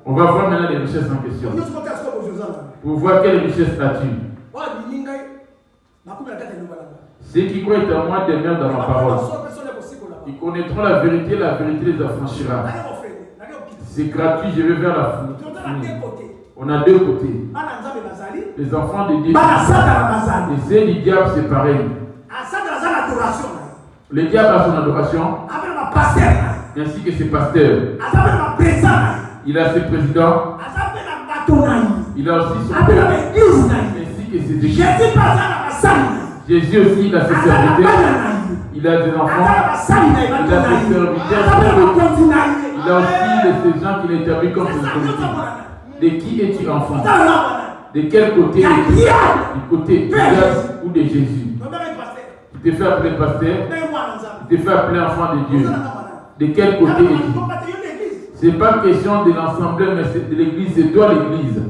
On va voir maintenant les richesses en question. Pour voir quelle richesse as-tu? Ceux qui croient en moi demeurent dans ma parole. Ils connaîtront la vérité les affranchira. C'est gratuit, je vais vers la fin. On a deux côtés. Les enfants de Dieu et ceux du diable, c'est pareil. Le diable a son adoration, ainsi que ses pasteurs. Il a ses présidents, il a aussi son père, ainsi que ses équipes. Jésus aussi, il a ses serviteurs, il a des enfants, il a ses serviteurs, il a aussi ces gens qu'il a établis comme ses autorités. De qui es-tu enfant? De quel côté es-tu? Du côté du diable ou de Jésus? Tu t'es fait appeler pasteur, tu t'es fait appeler enfant de Dieu. De quel côté es-tu? Ce n'est pas une question de l'ensemble, mais c'est de l'église, c'est toi l'église.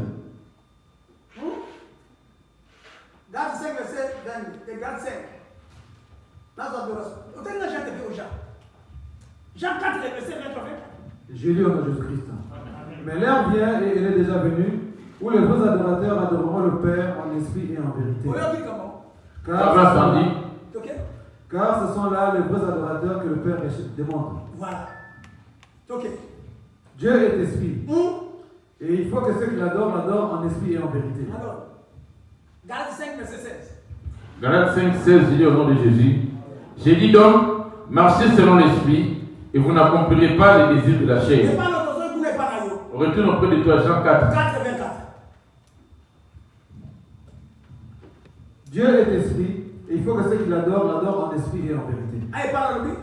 Jean 4, verset 20. J'ai lu au nom de Jésus-Christ. Mais l'heure vient et elle est déjà venue où les vrais adorateurs adoreront le Père en esprit et en vérité. Car ce sont là les vrais adorateurs que le Père demande. Voilà. Ok. Dieu est esprit. Et il faut que ceux qui l'adorent en esprit et en vérité. Alors, Galates 5, verset 16. Galates 5, 16, je dis au nom de Jésus. J'ai dit donc, marchez selon l'esprit et vous n'accomplirez pas les désirs de la chair. Retourne auprès de toi, Jean 4. 4, 24. Dieu est esprit et il faut que ceux qui l'adorent en esprit et en vérité. Allez, parle lui.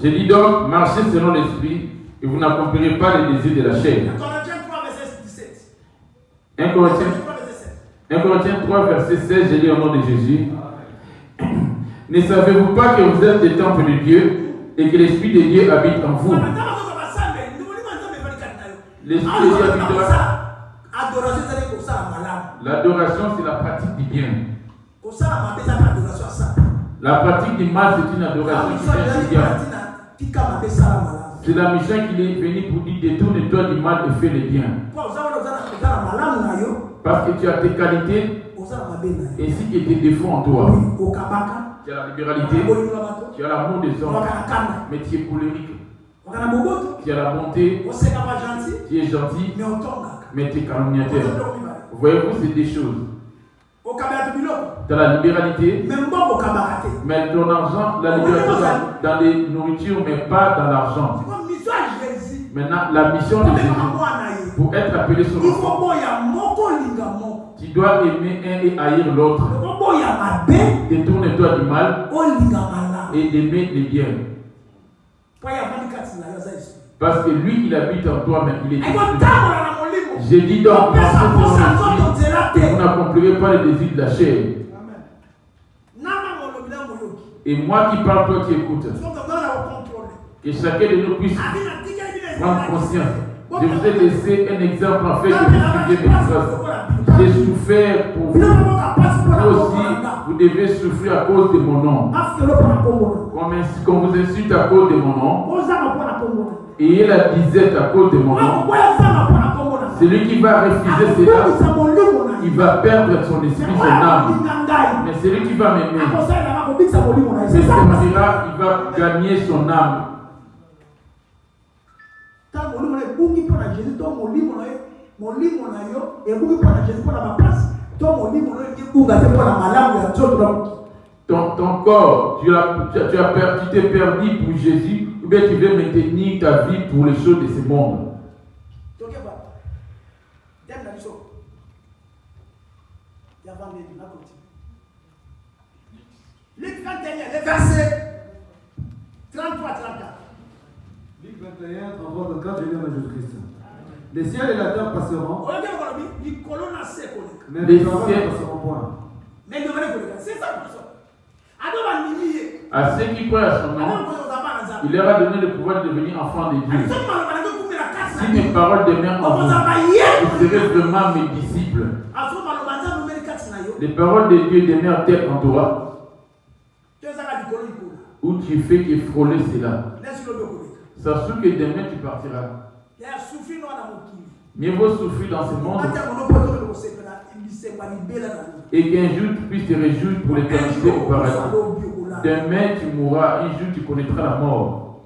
J'ai dit donc, marchez selon l'esprit et vous n'accomplirez pas les désirs de la chair. 1 Corinthiens 3, verset 16, j'ai dit au nom de Jésus. Ne savez-vous pas que vous êtes le temple de Dieu et que l'Esprit de Dieu habite en vous? L'Esprit de Dieu habite en vous. L'adoration, c'est la pratique du bien. La pratique du mal, c'est une adoration qui vient du diable. C'est la mission qu'il est venu pour dire détourne-toi du mal et fais le bien. Parce que tu as tes qualités ainsi que tes défauts en toi. Tu as la libéralité, tu as l'amour des hommes, mais tu es colérique. Tu as la bonté, tu es gentil, mais tu es calomniateur. Voyez-vous, c'est des choses. Tu as la libéralité, mais ton argent, la libéralité dans les nourritures, mais pas dans l'argent. Maintenant, la mission de Jésus, pour être appelé son enfant, tu dois aimer un et haïr l'autre. Détourne-toi du mal et d'aimer les biens. Parce que lui, il habite en toi, mais il est esprit. J'ai dit donc, vous n'accomplirez pas les désirs de la chair. Et moi qui parle, toi qui écoutes, que chacun de nous puisse prendre conscience. Je vous ai laissé un exemple en fait que vous suiviez mes traces. J'ai souffert pour vous. Vous aussi, vous devez souffrir à cause de mon nom. Qu'on vous insulte à cause de mon nom. Et la disette à cause de mon nom. Celui qui va refuser cela, il va perdre son esprit, son âme. Mais celui qui va m'aimer, il va gagner son âme. Ton corps, tu t'es perdu pour Jésus, ou bien tu veux maintenir ta vie pour les choses de ce monde. Luc 21, les versets 33-34. Luc 21, 33-34, je lis en Jésus-Christ. Les ciels et la terre passeront, mais les paroles ne passeront point. C'est ça. À ceux qui croient à son nom, il leur a donné le pouvoir de devenir enfants de Dieu. Si mes paroles demeurent en vous, vous serez vraiment mes disciples. Les paroles de Dieu demeurent-elles en toi? Où tu fais que frôler cela? Ça souffre que demain tu partiras. Mieux vaut souffrir dans ce monde et qu'un jour tu puisses te réjouir pour l'éternité au paradis. Demain tu mourras, un jour tu connaîtras la mort.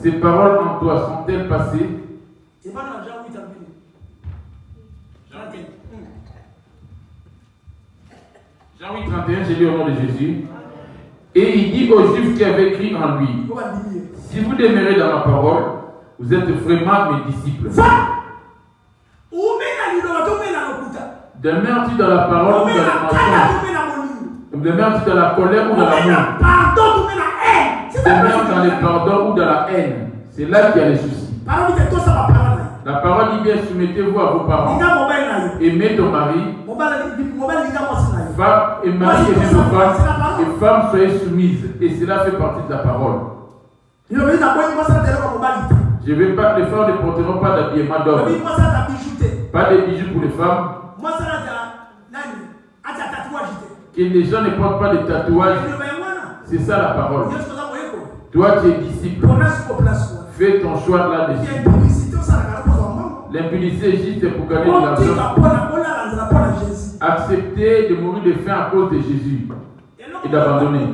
Ces paroles en toi sont-elles passées? Jean 8, 31, j'ai lu au nom de Jésus. Et il dit aux Juifs qui avaient cru en lui, si vous demeurez dans ma parole, vous êtes vraiment mes disciples. Demeures-tu dans la parole ou dans le mensonge? Demeures-tu dans la colère ou dans l'amour? Demeures dans le pardon ou dans la haine? C'est là qu'il y a les soucis. La parole dit bien, soumettez-vous à vos parents. Aimez ton mari. Femme et mari, aimez vos femmes. Et femmes, soyez soumises. Et cela fait partie de la parole. Je ne veux pas que les femmes ne porteront pas d'habillement d'homme. Pas de bijoux pour les femmes. Que les gens ne portent pas de tatouages. C'est ça la parole. Toi, tu es disciple. Fais ton choix là-dessus. L'impudicité est juste pour gagner de l'argent. Accepter de mourir de faim à cause de Jésus et d'abandonner.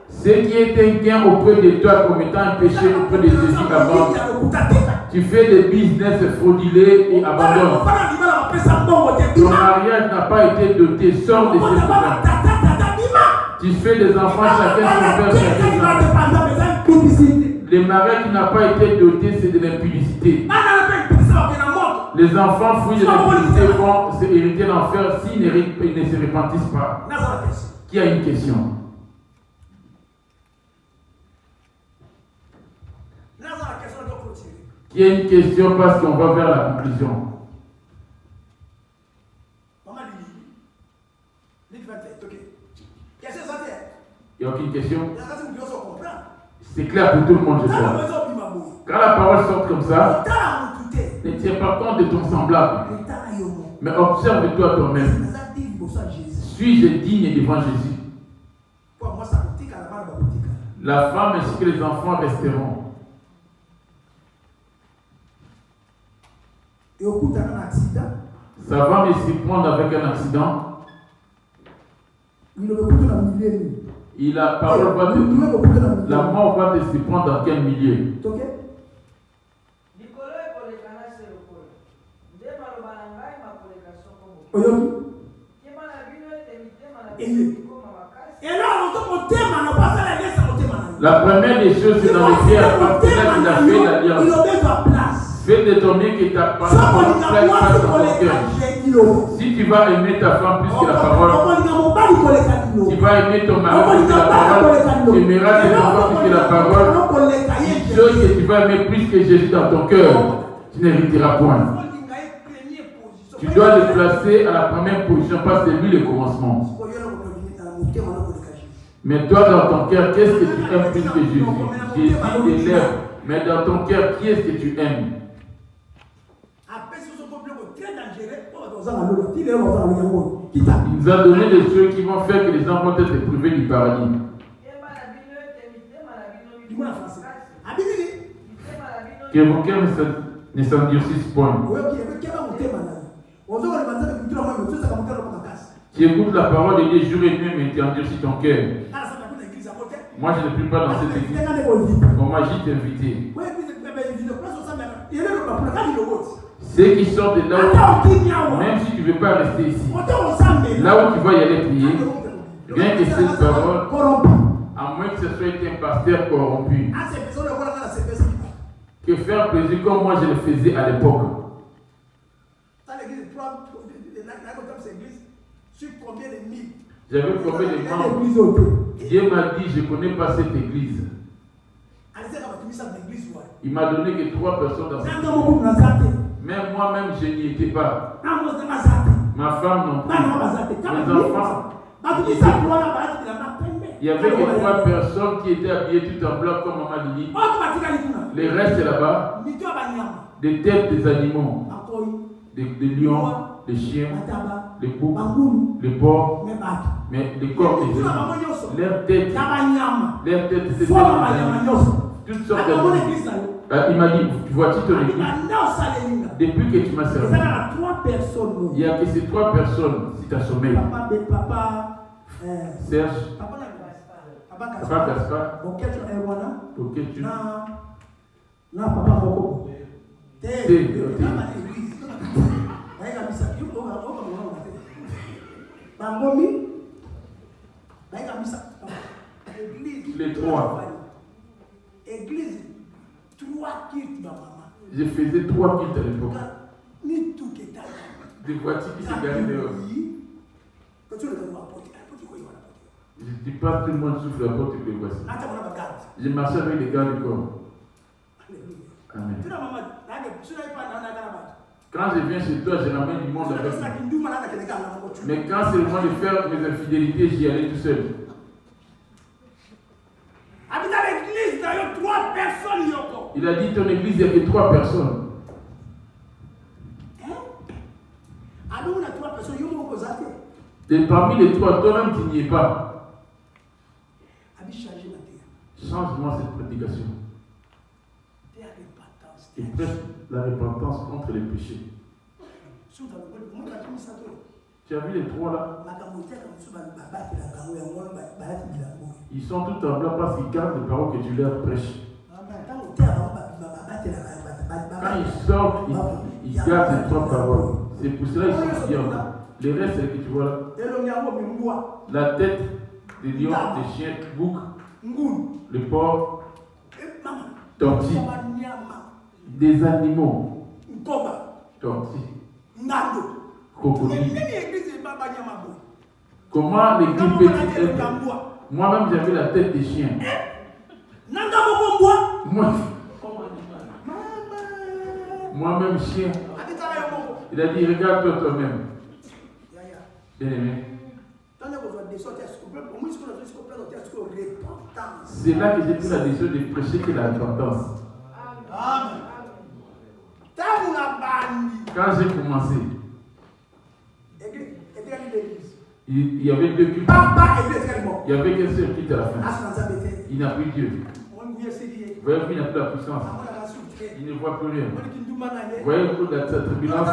Ce qui est un gain auprès de toi comme étant un péché auprès de Jésus avant, tu fais des business fraudulés et abandonnes. Ton mariage n'a pas été doté, sors de ces problèmes. Tu fais des enfants, chacun son père, chacun son enfant. Le mariage qui n'a pas été doté, c'est de l'impudicité. Les enfants fruits de l'impudicité vont se hériter l'enfer s'ils ne se repentissent pas. Qui a une question? Qui a une question parce qu'on va vers la conclusion? Il n'y a aucune question? C'est clair pour tout le monde, je sais. Quand la parole sort comme ça, ne tiens pas compte de ton semblable, mais observe-toi toi-même. Suis-je digne devant Jésus? La femme ainsi que les enfants resteront. Ça va me surprendre avec un accident. Et la parole va te... La mort va te surprendre dans quel milieu? La première des choses, c'est dans lesquelles il a fait l'alliance. Fais déterminer que ta parole place dans ton cœur. Si tu vas aimer ta femme plus que la parole, tu vas aimer ton mari plus que la parole, tu aimeras tes enfants plus que la parole. Une chose que tu vas aimer plus que Jésus dans ton cœur, tu n'hériteras point. Tu dois le placer à la première position parce que c'est lui le commencement. Mais toi dans ton cœur, qu'est-ce que tu aimes plus que Jésus? Jésus des lèvres, mais dans ton cœur, qui est-ce que tu aimes? Il nous a donné des choses qui vont faire que les gens vont être privés du paradis. Que vos cœurs ne s'endurcissent point. Tu écoutes la parole de Dieu jour et nuit, mais tu endurcis ton cœur. Moi, je ne prie pas dans cette église. On m'a juste invité. Ceux qui sortent de là où, même si tu ne veux pas rester ici, là où tu vas y aller prier, rien que cette parole, à moins que ce soit un pasteur corrompu, que faire plaisir comme moi je le faisais à l'époque. J'avais combien de membres? Dieu m'a dit, je ne connais pas cette église. Il m'a donné que 3 personnes dans cette église. Même moi-même, je n'y étais pas. Ma femme non plus. Mes enfants. Il y avait que 3 personnes qui étaient habillées tout en blanc comme Maman Lili. Les restes là-bas, des têtes des animaux, des lions, des chiens, des boucs, des porcs, mais les corps des animaux. Leurs têtes étaient des animaux. Toutes sortes d'animaux. Il m'a dit, vois-tu ton église? Depuis que tu m'as servi, il n'y a que ces 3 personnes si tu as sommeil. Serge, Papa Gaspard, Oketu, les 3. Église, 3 cultes dans maman. Je faisais 3 cultes à l'époque. Des voitures qui se garaient dehors. Je ne dis pas tout le monde souffle la porte que voici. Je marchais avec les gardes du corps. Amen. Quand je viens chez toi, je ramène du monde avec moi. Mais quand c'est le moment de faire mes infidélités, j'y allais tout seul. Il a dit ton église, il n'y a que 3 personnes. Et parmi les 3, toi-même tu n'y es pas. Change-moi cette prédication. Et prêche la repentance contre les péchés. Tu as vu les 3 là? Ils sont tout en blanc parce qu'ils gardent les paroles que tu leur prêches. Quand ils sortent, ils gardent les 3 paroles. C'est pour cela qu'ils sont bien. Les restes, c'est que tu vois là. La tête des lions, des chiens, boucs, le porc, tortilles, des animaux, tortilles, crocodiles. Comment l'église peut être? Moi-même, j'avais la tête des chiens. Moi-même, chien. Il a dit, regarde-toi toi-même. Bien aimé. C'est là que j'ai pris la décision de prêcher que la repentance. Quand j'ai commencé, il y avait 2 cultes. Il y avait qu'un seul culte à la fin. Il n'a plus Dieu. Voyez, il n'a plus la puissance. Il ne voit plus rien. Voyez le coup de la turbulence.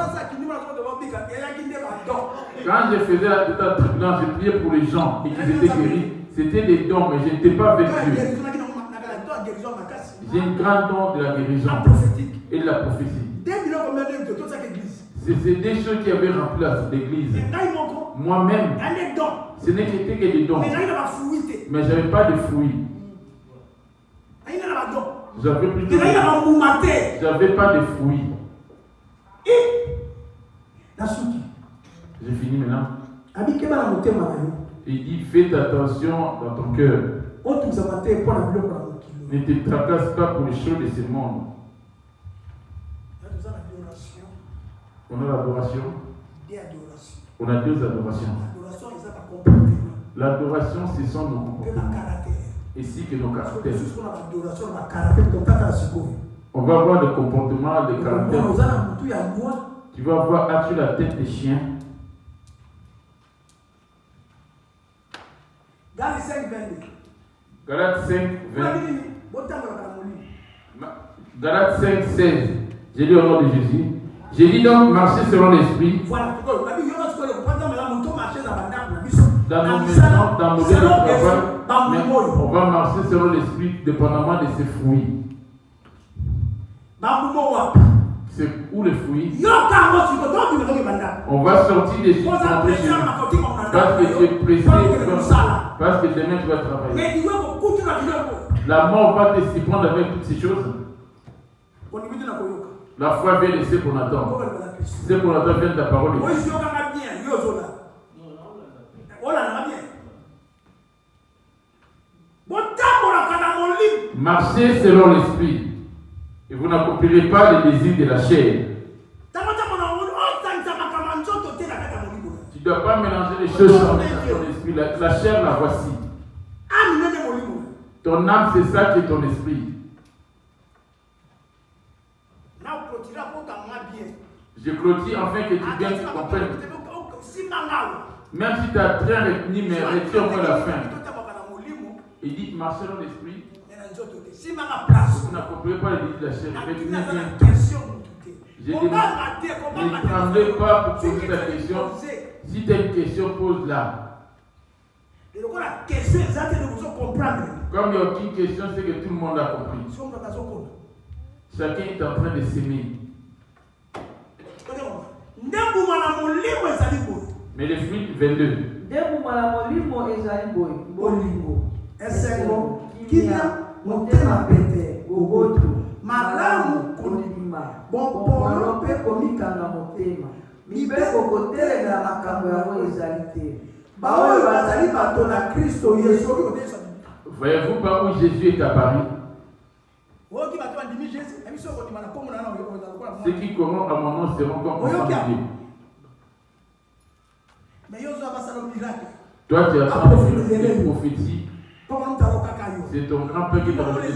Quand je faisais la turbulence, je priais pour les gens et qu'ils étaient guéris. C'était des dons, mais je n'étais pas avec Dieu. J'ai une grande don de la guérison et de la prophétie. C'est des choses qui avaient rempli l'église. Moi-même, ce n'était que des dons. Mais je n'avais pas de fruits. J'avais plutôt j'avais pas de fruits. J'ai fini maintenant. Il dit, fais attention dans ton cœur. Ne te tracasse pas pour les choses de ce monde. On a l'adoration. On a 2 adorations. L'adoration, ce sont nos comportements. Ainsi que nos caractères. On va voir le comportement, le caractère. Tu vas voir, as-tu la tête des chiens? Dans les 5, 22. Galates 5, 20. Galates 5, 16. J'ai lu au nom de Jésus. J'ai dit donc marcher selon l'esprit. Voilà. Dans nos maisons, dans nos lieux de travail, on va marcher selon l'esprit, dépendamment de ses fruits. C'est où les fruits? On va sortir des choses parce que tu es pressé, parce que demain tu vas travailler. La mort va te s'y prendre avec toutes ces choses. La foi vient de ce qu'on attend. Ce qu'on attend vient de ta parole. Marchez selon l'esprit. Et vous n'accomplirez pas les désirs de la chair. Tu ne dois pas mélanger les choses dans ton esprit. La chair, la voici. Ton âme, c'est ça qui est ton esprit. Je clôture afin que tu viennes comprendre. Même si tu as très retenu, mais retiens au moins la fin. Il dit marchez dans l'esprit. Vous n'accomplirez pas les désirs de la chair. Je demande, ne tremblez pas pour poser ta question. Si tu as une question, pose-la. Comme il n'y a aucune question, c'est que tout le monde a compris. Chacun est en train de s'aimer. Mais le fruit 22. Voyez-vous par où Jésus est apparu? Ceux qui commandent à mon nom seront comme confondus. Toi, tu attends des prophéties. C'est ton grand-père qui t'a donné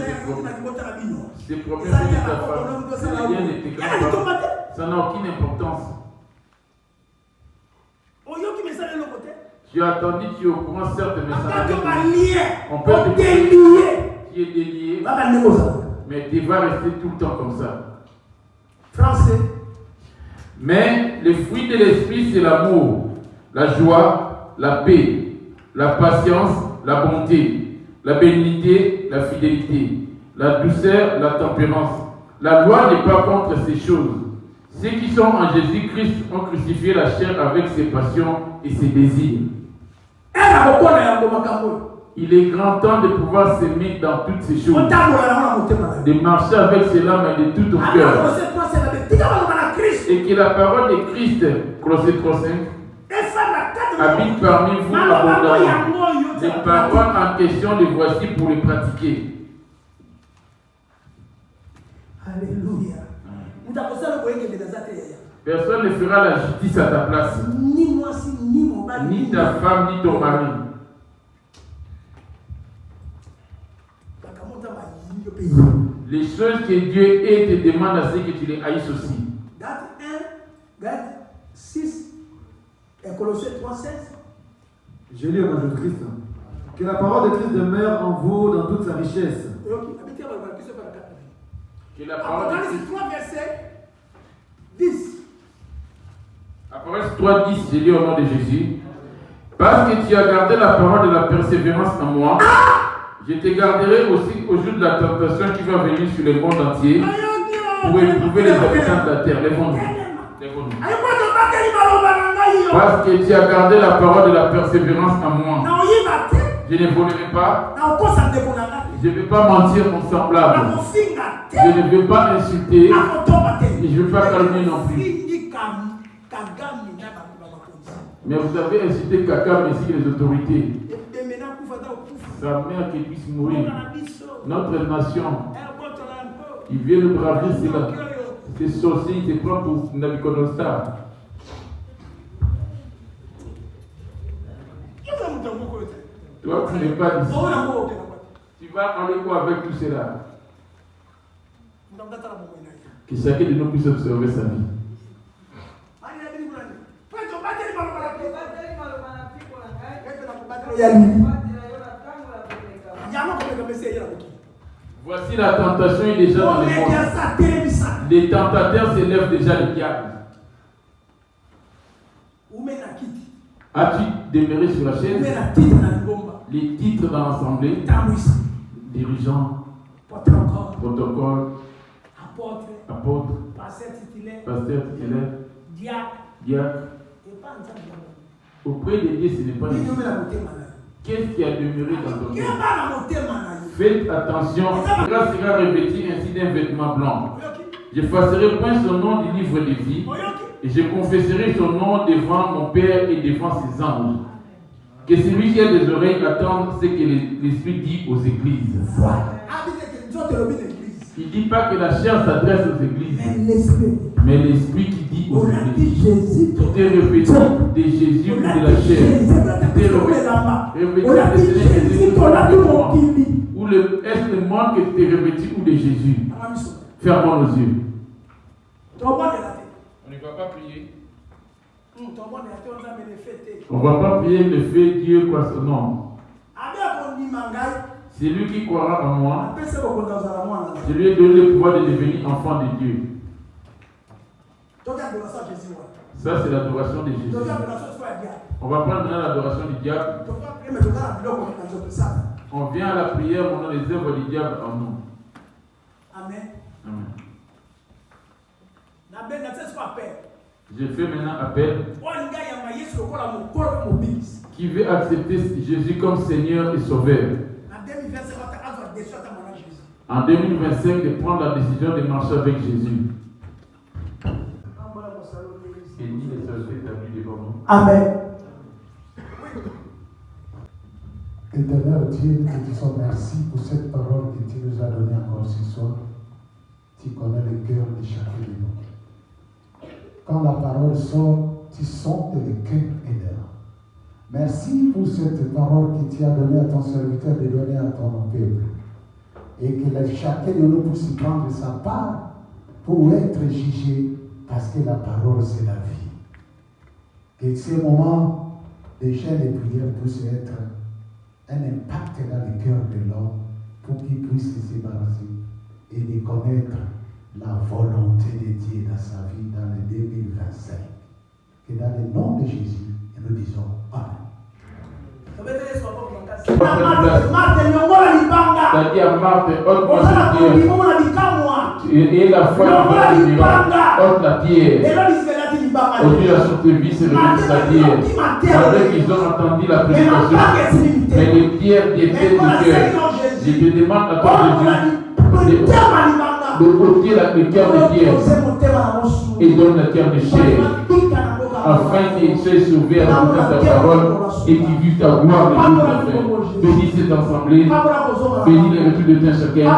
ses promesses de ta femme. C'est rien de tes grands-parents. Ça n'a aucune importance. Tu as attendu, tu es au courant, certes, mais ça n'a rien. On peut te dire qui est délié, mais tu vas rester tout le temps comme ça. Français. Mais le fruit de l'esprit, c'est l'amour, la joie, la paix, la patience, la bonté, la bénignité, la fidélité, la douceur, la tempérance. La loi n'est pas contre ces choses. Ceux qui sont en Jésus-Christ ont crucifié la chair avec ses passions et ses désirs. Il est grand temps de pouvoir s'aimer dans toutes ces choses, de marcher avec cela, mais de tout ton cœur. Et que la parole de Christ, Colossiens 3:5, habite parmi vous abondamment. Les paroles en question, les voici pour les pratiquer. Alléluia. Personne ne fera la justice à ta place. Ni ta femme, ni ton mari. Les choses que Dieu est te demande à ce que tu les haïsses aussi. Galates 6 et Colossiens 3:16. J'ai lu au nom de Christ. Que la parole de Christ demeure en vous dans toute sa richesse. Que la parole de Christ. 3 verset 10. Apparence 3:10, j'ai lu au nom de Jésus. Parce que tu as gardé la parole de la persévérance en moi, je te garderai aussi au jour de la tentation qui va venir sur le monde entier pour éprouver les habitants de la terre. Lèvons-nous. Parce que tu as gardé la parole de la persévérance en moi. Je ne volerai pas. Je ne vais pas mentir mon semblable. Je ne vais pas insulter. Et je ne vais pas calmer non plus. Mais vous avez incité Kaka, mais aussi les autorités. Sa mère qui puisse mourir. Notre nation. Il vient de braver cela. Ces sorciers, il se prend pour Nabucodonosor. Toi, tu n'es pas d'ici. Tu vas aller quoi avec tout cela? Que chacun de nous puisse observer sa vie. Voici la tentation est déjà dans les mondes. Les tentateurs s'élèvent déjà le diable. As-tu demeuré sur la chaise? Les titres dans l'assemblée, dirigeants, protocole, apôtre, pasteur titulaire, diacre. Auprès de Dieu, ce n'est pas ici. Qu'est-ce qui a demeuré dans ton cœur? Faites attention, cela sera revêtu ainsi d'un vêtement blanc. J'effacerai point son nom du livre de vie, et je confesserai son nom devant mon Père et devant ses anges. Que celui qui a des oreilles attende ce que l'Esprit dit aux églises. Il ne dit pas que la chair s'adresse aux églises, mais l'Esprit qui dit aux églises. Tout est revêtu de Jésus ou de la chair. Tout est revêtu de Jésus. Ou est-ce le monde que tu es revêtu ou de Jésus? Fermons nos yeux. On ne va pas prier. On ne va pas prier le fait Dieu quoi son nom. C'est lui qui croira en moi. Je lui ai donné le pouvoir de devenir enfant de Dieu. Ça, c'est l'adoration de Jésus. On va prendre maintenant l'adoration du diable. On vient à la prière pendant les œuvres du diable en nous. Amen. Amen. Je fais maintenant appel. Qui veut accepter Jésus comme Seigneur et Sauveur? En 2025, de prendre la décision de marcher avec Jésus. Et ni les seuls établis devant nous. Amen. Éternel Dieu, nous te disons merci pour cette parole que tu nous as donnée encore ce soir. Tu connais le cœur de chacun de nous. Quand la parole sort, tu sens le cœur et l'âme. Merci pour cette parole que tu as donnée à ton serviteur de donner à ton peuple. Et que chacun de nous puisse prendre sa part pour être jugé, parce que la parole c'est la vie. Que ces moments de chaîne de prière puissent être un impact dans le cœur de l'homme pour qu'il puisse se débarrasser et de connaître la volonté de Dieu dans sa vie dans le 2025. Que dans le nom de Jésus, nous disons Amen. C'est-à-dire Marthe, ôte-moi cette pierre. Et la foi ôte la pierre. Aujourd'hui, la sainte-vie, c'est le c'est-à-dire, avec qu'ils ont entendu la prédication, mais les pierres qui étaient du cœur. Je te demande à toi, Jésus, de ôter le cœur de pierre et donne le cœur de chair, afin qu'ils soient sauvés à travers ta parole et qu'ils vivent ta gloire le jour de la fin. Bénis cette assemblée, bénis les retours de ton chacun,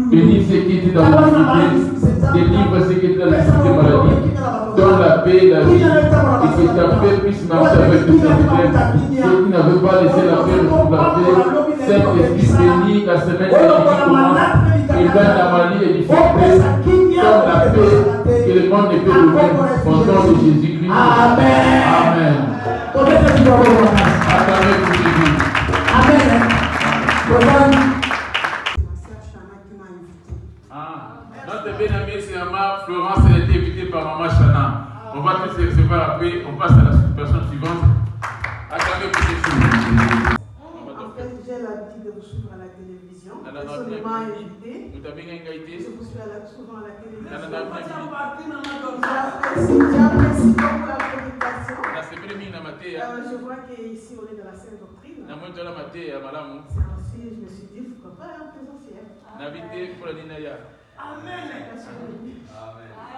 bénis ceux qui étaient dans la difficulté, délivre ceux qui étaient dans la difficulté maladie, donne la paix, la vie, et que ta paix puisse marcher avec tes serviteurs, ceux qui n'avaient pas laissé la paix retrouver la paix. Saint-Esprit bénis la semaine qui commence, et donne la maladie et difficulté, donne la paix que le monde ne peut donner, au nom de Jésus-Christ. Amen. Amen. Amen pour Jésus. Amen. Notre bien-aimée, c'est maman Florence, elle a été invitée par maman Chana. On va tous les recevoir après. On passe à la personne suivante. Attendez pour Jésus. En fait, j'ai l'habitude de vous suivre à la télévision. Personnellement invité. Je vous suis souvent à la télévision. J'apprécie beaucoup la prédication. Je vois qu'ici on est dans la Sainte Doctrine. C'est ainsi, je me suis dit, pourquoi pas en présentiel. Amen.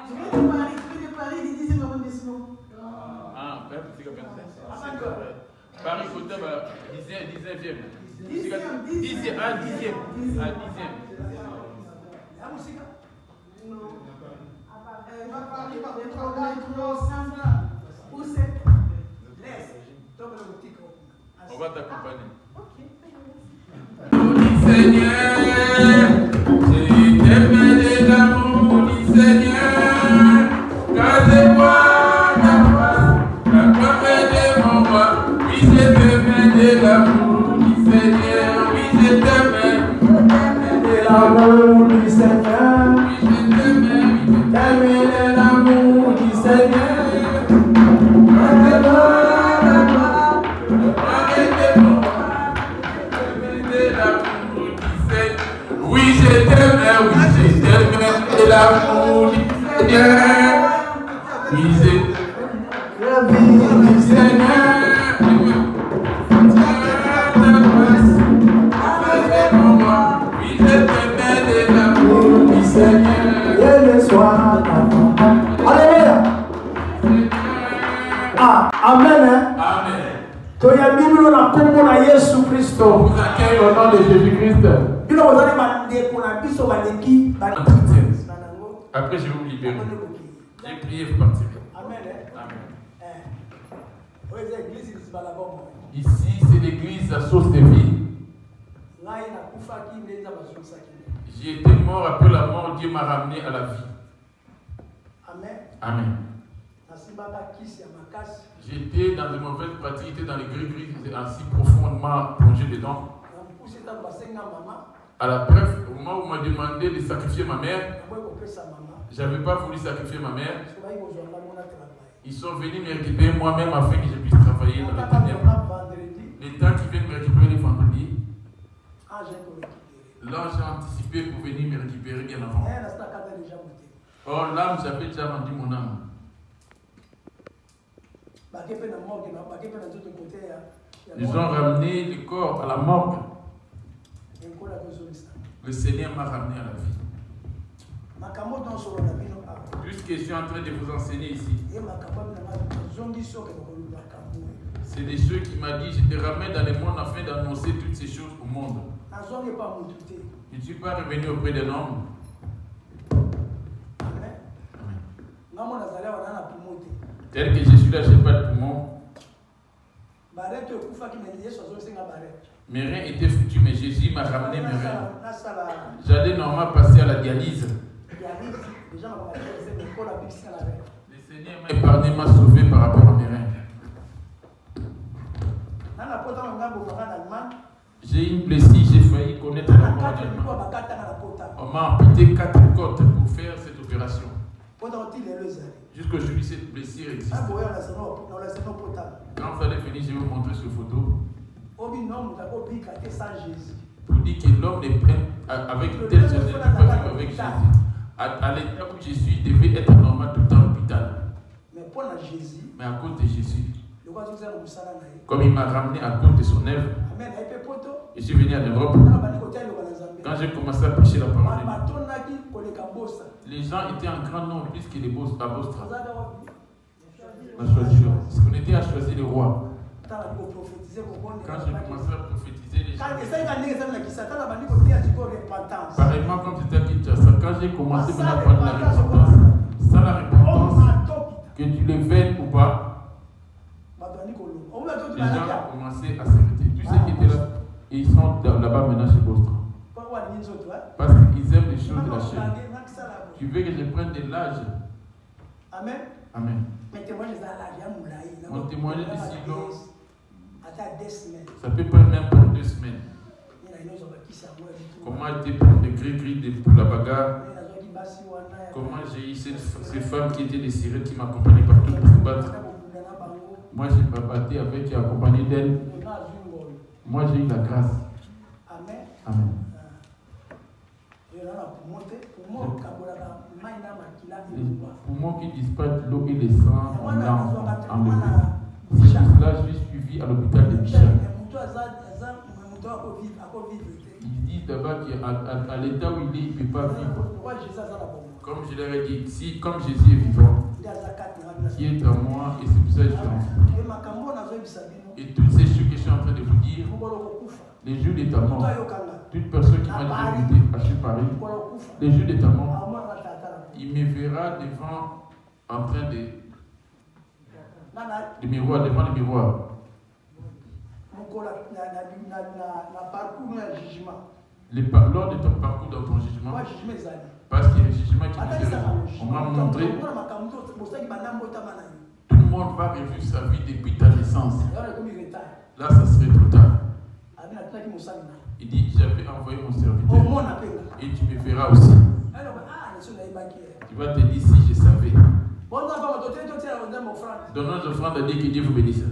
Je viens de Paris du 10e arrondissement. Ah, c'est comme ça. Paris, côté 19e. 10e. La musique? Non. Elle va parler par des programmes ensemble. Où c'est? Laisse. Tombe le boutique. On va t'accompagner. Ok. Seigneur, j'ai t'aimé l'amour du Seigneur, car c'est moi la gloire de mon roi. Oui, j'ai t'aimé de l'amour du Seigneur, oui, j'ai t'aimé La vie du Seigneur. Et le soir, alléluia. Ah, amen. Amen. Toya Bible na kombo na Yesu Kristo. Vous accueillez au nom de Jésus-Christ. Bino bozali bande ko na biso baleki ba. Après je vais vous libérer. J'ai prié, vous partirez. Amen. Ici, c'est l'église à source de vie. J'ai été mort, après la mort, Dieu m'a ramené à la vie. Amen. J'étais dans de mauvaises pratiques, j'étais dans les gris-gris, j'étais ainsi profondément plongé dedans. À la bref, au moment où on m'a demandé de sacrifier ma mère, je n'avais pas voulu sacrifier ma mère. Ils sont venus me récupérer moi-même afin que je puisse travailler dans les ténèbres. Les temps qui viennent me récupérer les vendredis, l'ange a anticipé pour venir me récupérer bien avant. Or, l'âme, j'avais déjà vendu mon âme. Ils ont ramené le corps à la morgue. Le Seigneur m'a ramené à la vie. Puisque je suis en train de vous enseigner ici, c'est des choses qu'il m'a dit, je te ramène dans le monde afin d'annoncer toutes ces choses au monde. Je ne suis pas revenu auprès d'un homme. Tel que je suis là, je n'ai pas de poumon. Mes reins étaient foutus, mais Jésus m'a ramené mes reins. J'allais normalement passer à la dialyse. Le Seigneur m'a épargné, m'a sauvé par rapport à mes reins. J'ai une blessure, j'ai failli connaître la mort. On m'a amputé 4 côtes pour faire cette opération. Jusqu'aujourd'hui, cette blessure existe. Quand vous allez venir, je vais vous montrer cette photo. Pour dire que l'homme n'est pas avec tel Jésus, ne peut pas vivre avec Jésus. À l'état où je suis, il devait être normal tout le temps à l'hôpital. Mais à cause de Jésus, comme il m'a ramené à cause de son œuvre, je suis venu en Europe. Quand j'ai commencé à prêcher la parole de Dieu, les gens étaient en grand nombre plus que les boss à Bostra. On était à choisir le roi. Quand j'ai commencé à prophétiser, les gens. Pareillement, comme c'était à Kinshasa, quand j'ai commencé à parler de la repentance, sans la repentance, que tu le veuilles ou pas, les gens ont commencé à s'arrêter. Tous ceux qui étaient là, ils sont là-bas maintenant chez Bostra. Parce qu'ils aiment les choses de la chair. Tu veux que je prenne de l'âge? Amen. Amen. Mon témoignage de si long, ça peut pas même pour 2 semaines. Comment été pour des gris-gris pour la bagarre? Comment j'ai eu ces femmes qui étaient désirées, qui m'accompagnaient partout pour se battre? Moi j'ai pas battu avec et accompagné d'elles. Moi j'ai eu la grâce. Amen. Pour moi qui disparaît l'eau et le sang en enlevé. C'est pour cela que je suis suivi à l'hôpital de Michel. Ils disent d'abord qu'à l'état où il est, il ne peut pas vivre. Comme je leur ai dit, si, comme Jésus est vivant, qui est en moi, et c'est pour ça que je suis en vous. Et toutes ces choses que je suis en train de vous dire, les jours de ta mort, toute personne qui m'a déjà invité à chez Paris, les jours de ta mort, il me verra devant, en train de miroir, devant le miroir. Lors de ton parcours dans ton jugement, parce qu'il y a un jugement qui nous est, on m'a montré, tout le monde va revivre sa vie depuis ta naissance. Là, ça serait trop tard. Il dit, j'avais envoyé mon serviteur. Et tu me verras aussi. Tu vas te dire si je savais. Donnons nos offrandes à Dieu, que Dieu vous bénisse.